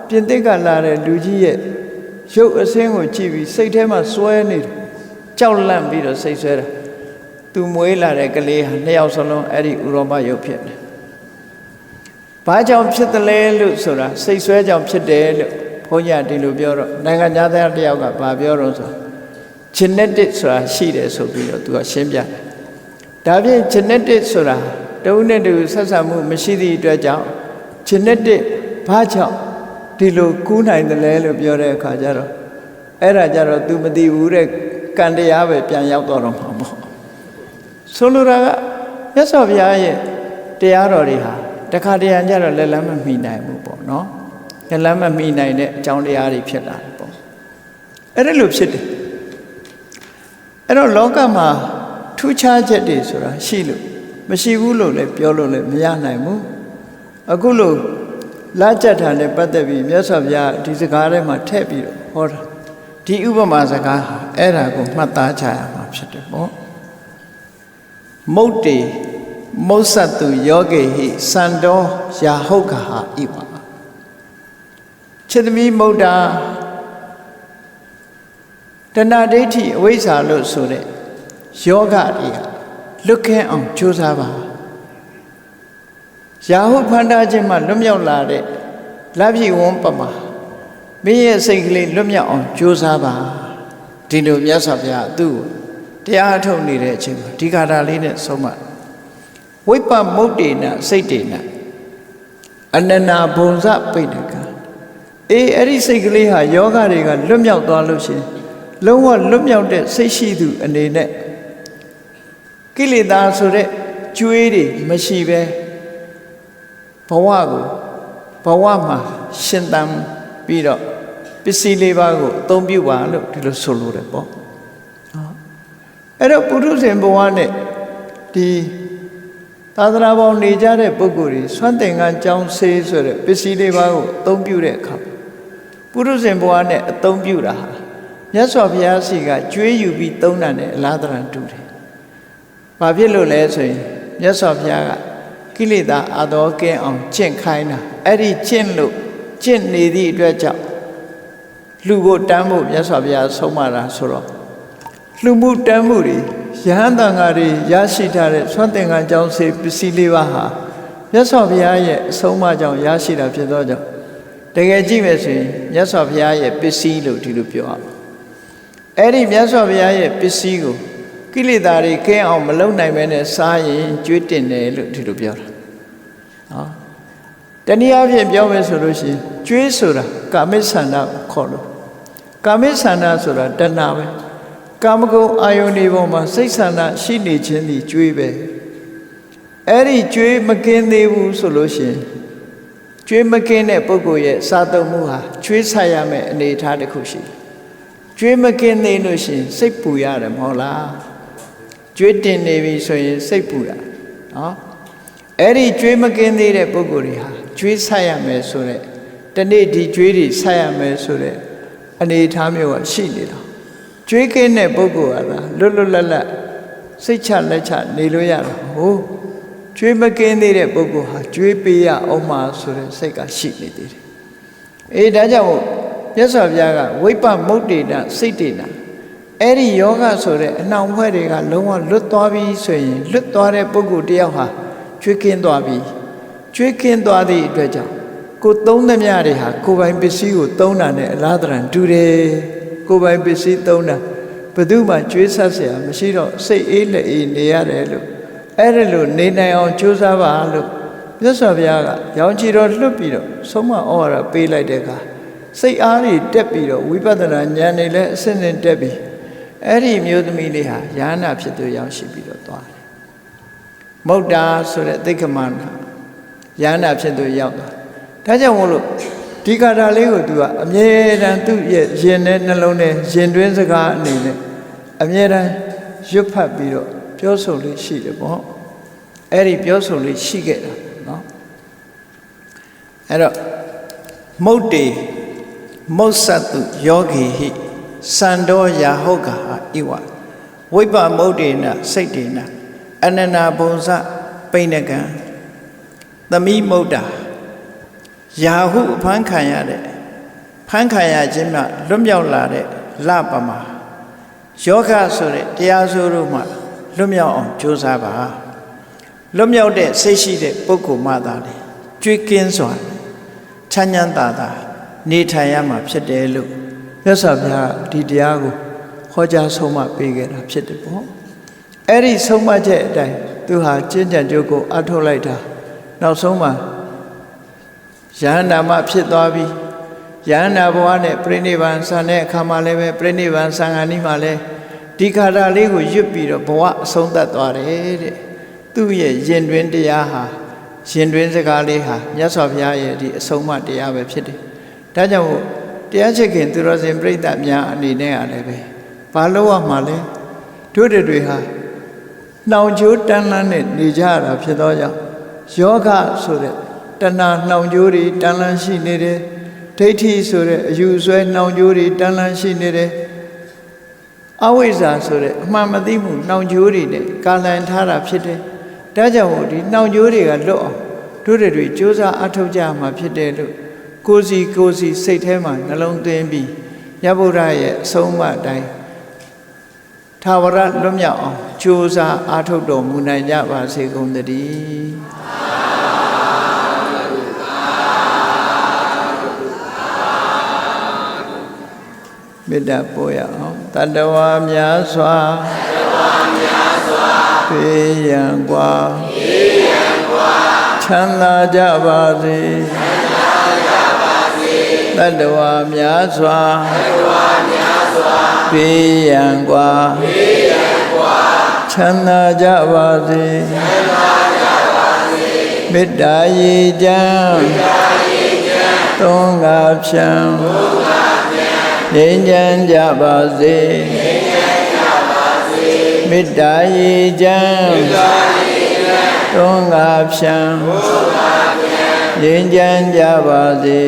ပြင်သစ်ကလာတဲ့လူကြီးရဲ့ရုပ်အဆင်းကိုကြည့်ပြီးစိတ်ထဲမှာစွဲနေတယ်ကြောက်လန့်ပြီးတော့စိတ်ဆွဲတာသူမွေးလာတဲ့ကလေးဟာ2ယောက်စလုံးအဲ့ဒီဥရောပရုပ်ဖြစ်တယ်ဘ ဘာကြောင့်ဖြစ်တယ်လဲလို့ဆိုတာစိတ်ဆွဲကြောင့်ဖြစ်တယ်လို့ဘုန်းကြီးကဒီလိုပြောတော့နိုင်ငံသားတယောက်ကဘာပြောတော့ဆို genetic ဆိုတာရှိတယ်ဆိုပြီးတော့သူကရှင်းပြတယ်ဒါဖြင့် genetic ဆိုတာတဦးနဲ့တူဆက်ဆံမှုမရှိသည့်အတွက်ကြောင့် genetic ဘာကြောင့်ဒီလိုကူးနိုင်တယ်လဲလို့ပြောတဲ့အခါကျတော့အဲ့ဒါကြတော့ तू မသိဘူးတဲ့ကံတရားပဲပြန်ရောက်တော့မှာပေါ့ဆိုလိုတာကမြတ်စွာဘုရားရဲ့တရားတော်တွေဟာတခါတရံကြတော့လက်လန်းမမှီနိုင်ဘူးပေါ့နော်လက်လန်းမမှီနိုင်တဲ့အကြောင်းတရားတွေဖြစ်လာတယ်ပေါ့အဲ့ဒါလိုဖြစ်တယ်အဲ့တော့လောကမှာထူးခြားချက်တွေဆိုတာရှိလို့မရှိဘူးလို့လည်းပြောလို့လည်းမရနိုင်ဘူးအခုလို့လာကြတာနဲ့ပတ်သက်ပြီးမြတ်စွာဘုရားဒီစကားထဲမှာထည့်ပြီးတော့ဟောတာဒီဥပမာစကားအဲ့ဒါကိုမှတ်သားကြရမှာဖြစ်တယ်ပေါ့မုတ်တေမုတ်သတ္တုယောဂေဟိစန္တောယာဟုတ်ခဟာဣဝခြေသမီးမုတ်တာတဏှာဒိဋ္ဌိအဝိဇ္ဇာလို့ဆိုတဲ့ယောဂတွေကလွတ်ကင်းအောင်ကြိုးစားပါယာဟုဖန္တာခြင်းမှာလွတ်မြောက်လာတဲ့လက်ပြည့်ဝန်းပမာမင်းရဲ့စိတ်ကလေးလွတ်မြောက်အောင်ကြိုးစားပါဒီလိုမြတ်စွာဘုရားသူ့တရားထုတ်နေတဲ့အချိန်မှာဒီကာထာလေးနဲ့ဆုံးမဝိပ္ပမုတ်တေနစိတ်တေနအနနာဘုံဇပိဋကအဲ့ဒီစိတ်ကလေးဟာယောဂတွေကလွတ်မြောက်သွားလို့ရှိရင်လုံးဝလွတ်မြောက်တဲ့စိတ်ရှိသူအနေနဲ့ကိလေသာဆိုတဲ့ကျွေးတွေမရှိပဲဘဝကိုဘဝမှာရှင်သန်ပြီးတော့ပစ္စည်းလေးပါးကိုအသုံးပြုပါလို့ဒီလိုဆိုလိုတယ်ပေါ့အဲ့တော့ပုထုဇဉ်ဘဝနဲ့ဒီသာသနာပေါင်းနေကြတဲ့ပုဂ္ဂိုလ်တွေဆွမ်းသင်္ကန်းကြောင်းဆေးဆိုတဲ့ပစ္စည်းလေးပါးကိုအသုံးပြုတဲ့အခါပုထုဇဉ်ဘဝနဲ့အသုံးပြုတာဟာမြတ်စွာဘုရားရှိကကြွေးယူပြီးသုံးတာနဲ့အလားတရံတူတယ်။ဘာဖြစ်လို့လဲဆိုရင်မြတ်စွာဘုရားကကိလေသာအတော်ကင်းအောင်ကျင့်ခိုင်းတာအဲ့ဒီကျင့်လို့ကျင့်နေသည့်အတွက်ကြောင့်လူကိုတန်းဖို့မြတ်စွာဘုရားဆုံးမတာဆိုတော့လူမှုတန်းမှုတွေယဟန်တန်ဃာတွေရရှိထားတဲ့ဆွမ်းသင်္ကန်းကြောင်းစေပစ္စည်းလေးပါဟာမြတ်စွာဘုရားရဲ့အဆုံးအမကြောင့်ရရှိတာဖြစ်သောကြောင့်တကယ်ကြည့်မယ်ဆိုရင်မြတ်စွာဘုရားရဲ့ပစ္စည်းလို့ဒီလိုပြောရအောင်အဲ့ဒီမြတ်စွာဘုရားရဲ့ပစ္စည်းကိုကိလေသာတွေကင်းအောင်မလုပ်နိုင်ဘဲနဲ့စားရင်ကျွေးတင်တယ်လို့ဒီလိုပြောတာနော်တနည်းအားဖြင့်ပြောမယ်ဆိုလို့ရှိရင်ကျွေးဆိုတာကာမိဆန္ဒကိုခေါ်လို့ကာမိဆန္ဒဆိုတာတဏှာပဲကာမဂုဏ်အာယုန်ဒီပေါ်မှာစိတ်ဆန္ဒရှိနေခြင်းဒီကျွေးပဲအဲ့ဒီကျွေးမကင်းသေးဘူးဆိုလို့ရှိရင်ကျွေးမကင်းတဲ့ပုဂ္ဂိုလ်ရဲ့စားသုံးမှုဟာကျွေးဆက်ရမယ့်အနေအထားတစ်ခုရှိတယ်ကျွေးမကင်းသေးလို့ရှိရင်စိတ်ပူရတယ်မဟုတ်လားကျွေးတင်နေပြီဆိုရင်စိတ်ပူတာနော်အဲ့ဒီကျွေးမကင်းသေးတဲ့ပုဂ္ဂိုလ်တွေဟာကျွေးဆက်ရမယ်ဆိုတဲ့တနေ့ဒီကျွေးတွေဆက်ရမယ်ဆိုတဲ့အနေအထားမျိုးကရှိနေတာကျွေးကင်းတဲ့ပုဂ္ဂိုလ်ကလွတ်လွတ်လပ်လပ်စိတ်ချလက်ချနေလို့ရတာဟုတ်ကျွေးမကင်းသေးတဲ့ပုဂ္ဂိုလ်ဟာကျွေးပေးရအောင်မှာဆိုတဲ့စိတ်ကရှိနေသေးတယ်အေးဒါကြောင့်မြတ်စွာဘုရားကဝိပ္ပမုတ်တေနစိတ်တေနအဲ့ဒီယောဂဆိုတဲ့အနှောင်ဖွဲ့တွေကလုံးဝလွတ်သွားပြီဆိုရင်လွတ်သွားတဲ့ပုဂ္ဂိုလ်တယောက်ဟာကျွေးကင်းသွားပြီကျွေးကင်းသွားသည့်အတွက်ကြောင့်ကိုသုံးသမျှတွေဟာကိုယ်ပိုင်ပစ္စည်းကိုသုံးတာနဲ့အလားတရံတူတယ်ကိုယ်ပိုင်ပစ္စည်းသုံးတာဘယ်သူမှကျွေးဆက်เสียမရှိတော့စိတ်အေးလက်အေးနေရတယ်လို့အဲ့ဒါလို့နေနိုင်အောင်ကြိုးစားပါလို့မြတ်စွာဘုရားကရောင်ချီတော်လွတ်ပြီးတော့ဆုံးမဩဝါဒပေးလိုက်တဲ့အခါစိတ်အားတွေတက်ပြီးတော့ဝိပဿနာဉာဏ်တွေလည်းအစစ်အစစ်တက်ပြီးအဲ့ဒီမျိုးသမီးလေးဟာယ ahanan ဖြစ်သူရောက်ရှိပြီးတော့သွားတယ်မုဒ္ဒါဆိုတဲ့သိက္ခမနာယ ahanan ဖြစ်သူရောက်သွားဒါကြောင့်မို့လို့ဒီကာထာလေးကိုသူကအမြဲတမ်းသူ့ရဲ့ရင်ထဲနှလုံးထဲရင်တွင်းစကားအနေနဲ့အမြဲတမ်းရွတ်ဖတ်ပြီးတော့ပြောဆိုလေးရှိတယ်ပေါ့အဲ့ဒီပြောဆိုလေးရှိခဲ့တာနော်အဲ့တော့မုတ်တေမုတ်သတ္တုယောဂီဟိစန္တောယာဟုတ်ကဟာဣဝဝိပ္ပမုတ်တေနစိတ်တေနအနနာဘုံဇပိဏကံသမီးမုတ်တာယာဟုဖန်ခံရတဲ့ဖန်ခံရခြင်းမှလွတ်မြောက်လာတဲ့လပမာယောဂဆိုတဲ့တရားစိုးတို့မှလွတ်မြောက်အောင်ကြိုးစားပါလွတ်မြောက်တဲ့စိတ်ရှိတဲ့ပုဂ္ဂိုလ်မှသာလေ ကျွေးကင်းစွာချမ်းချမ်းသာသာနေထိုင်ရမှာဖြစ်တယ်လို့မြတ်စွာဘုရားဒီတရားကိုဟောကြားဆုံးမပေးခဲ့တာဖြစ်တယ်ပေါ့အဲ့ဒီဆုံးမချက်အတိုင်းသူဟာကျင့်ကြံကြိုးကိုအထုတ်လိုက်တာနောက်ဆုံးမှာယဟန္တာမဖြစ်သွားပြီးယဟန္တာဘဝနဲ့ပြိဋိဘံဆံတဲ့အခါမှာလည်းပဲပြိဋိဘံဆံဃာနီးမှာလည်းဒီခါတာလေးကိုရွတ်ပြီးတော့ဘဝအဆုံးသတ်သွားတယ်တဲ့သူ့ရဲ့ယင်တွင်တရားဟာရှင်တွင်စကားလေးဟာမြတ်စွာဘုရားရဲ့ဒီအဆုံးအမတရားပဲဖြစ်တယ်။ဒါကြောင့်တရားချစ်ခင်သူတော်စင်ပြိဿများအနေနဲ့ကလည်းပဲဘာလို့ရမှာလဲတို့တွေဟာနှောင်ကြိုးတန်းလန်းနဲ့နေကြရတာဖြစ်သောကြောင့်ယောဂဆိုတဲ့တဏှာနှောင်ကြိုးတွေတန်းလန်းရှိနေတယ်ဒိဋ္ဌိဆိုတဲ့အယူဆွဲနှောင်ကြိုးတွေတန်းလန်းရှိနေတယ်အဝိဇ္ဇာဆိုတဲ့အမှန်မသိမှုနှောင်ကြိုးတွေနဲ့ကာလန်ထားတာဖြစ်တယ်ဒါကြောင့်ဒီနှောင်ကြိုးတွေကလွတ်အောင်တို့တွေကြိုးစားအထောက်ကြမှာဖြစ်တယ်လို့ကိုယ်စီစိတ်ထဲမှာနှလုံးသွင်းပြီးမြတ်ဗုဒ္ဓရဲ့အဆုံးအမအတိုင်းထာဝရလွတ်မြောက်အောင်ကြိုးစားအထောက်တော်မူနိုင်ကြပါစေကုန်သတည်းမေတ္တာပို့ရအောင်တတဝါများစွာဖေးရန်กว่าချမ်းသာကြပါစေတတဝါများစွာဖေးရန်กว่าချမ်းသာကြပါစေမေတ္တာရေချမ်းသုံးငါဖြံငြိမ်းချမ်းကြပါစေမေတ္တာရေချမ်းသုံးငါဖြံငြိမ်းချမ်းကြပါစေ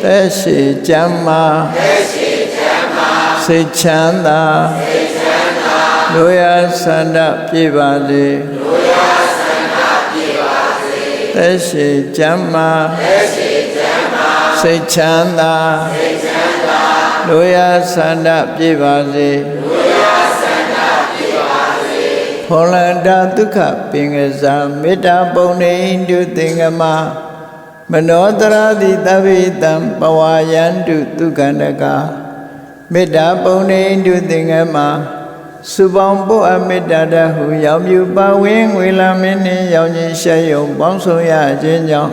သက်ရှိချမ်းသာစိတ်ချမ်းသာလူရဆန္ဒပြည့်ပါစေသက်ရှိချမ်းသာစိတ်ချမ်းသာလူရဆန္ဒပြည့်ပါစေဖောလန္တာဒုက္ခပင်ကစားမေတ္တာပုံနေတုသင်္ကမမနောတရာတိသဗ္ဗေတံပဝါယန္တုဒုက္ခန္တကမေတ္တာပုံနေတုသင်္ကမစုပေါင်းပို့အမေတ္တာတဟုရောက်မြူပါဝင်းငွေလာမင်းနှင့်ရောက်ခြင်းရှက်ယုံပေါင်းဆောင်ရခြင်းကြောင့်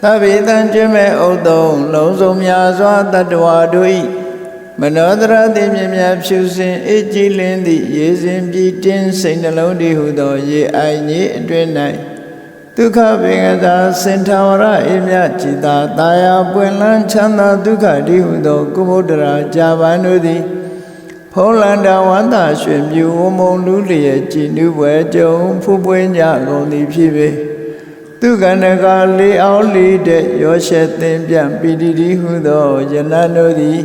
သဗ္ဗေတံကျွမ်းမဲ့ဥဒ္ဒုံလုံးစုံများစွာတတ္တဝါတို့၏မနောတရာတိမြင်များဖြူစင်အေးကြည်လင်းသည့်ရေစင်ပြည်တင်းစိတ်နှလုံးတည်ဟုသောရေအိုင်ကြီးအတွင်၌ဒုက္ခပင်ကသာစင်ထာဝရအေမြจิตာတာယာပွင့်လန်းချမ်းသာဒုက္ခတည်ဟုသောကုမုဒ္ဒရာဇာပန်တို့သည်ဖုံးလန္တာဝန္တာရွှင်မြူဝမုံလူလျက်ကြည်နူးပွဲကြုံဖူးပွင့်ကြကုန်သည်ဖြစ်ပေသူကန္တကလေးအောင်လေးတဲ့ရောရှက်သင်ပြန့်ပီတိတိဟုသောယနန်တို့သည်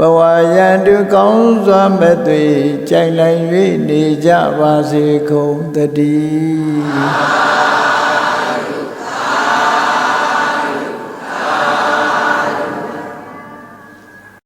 ဘဝယံတုကောင်းစွာမဲ့သွေကြိုင်လိုက်၍နေကြပါစေကုန်သတည်း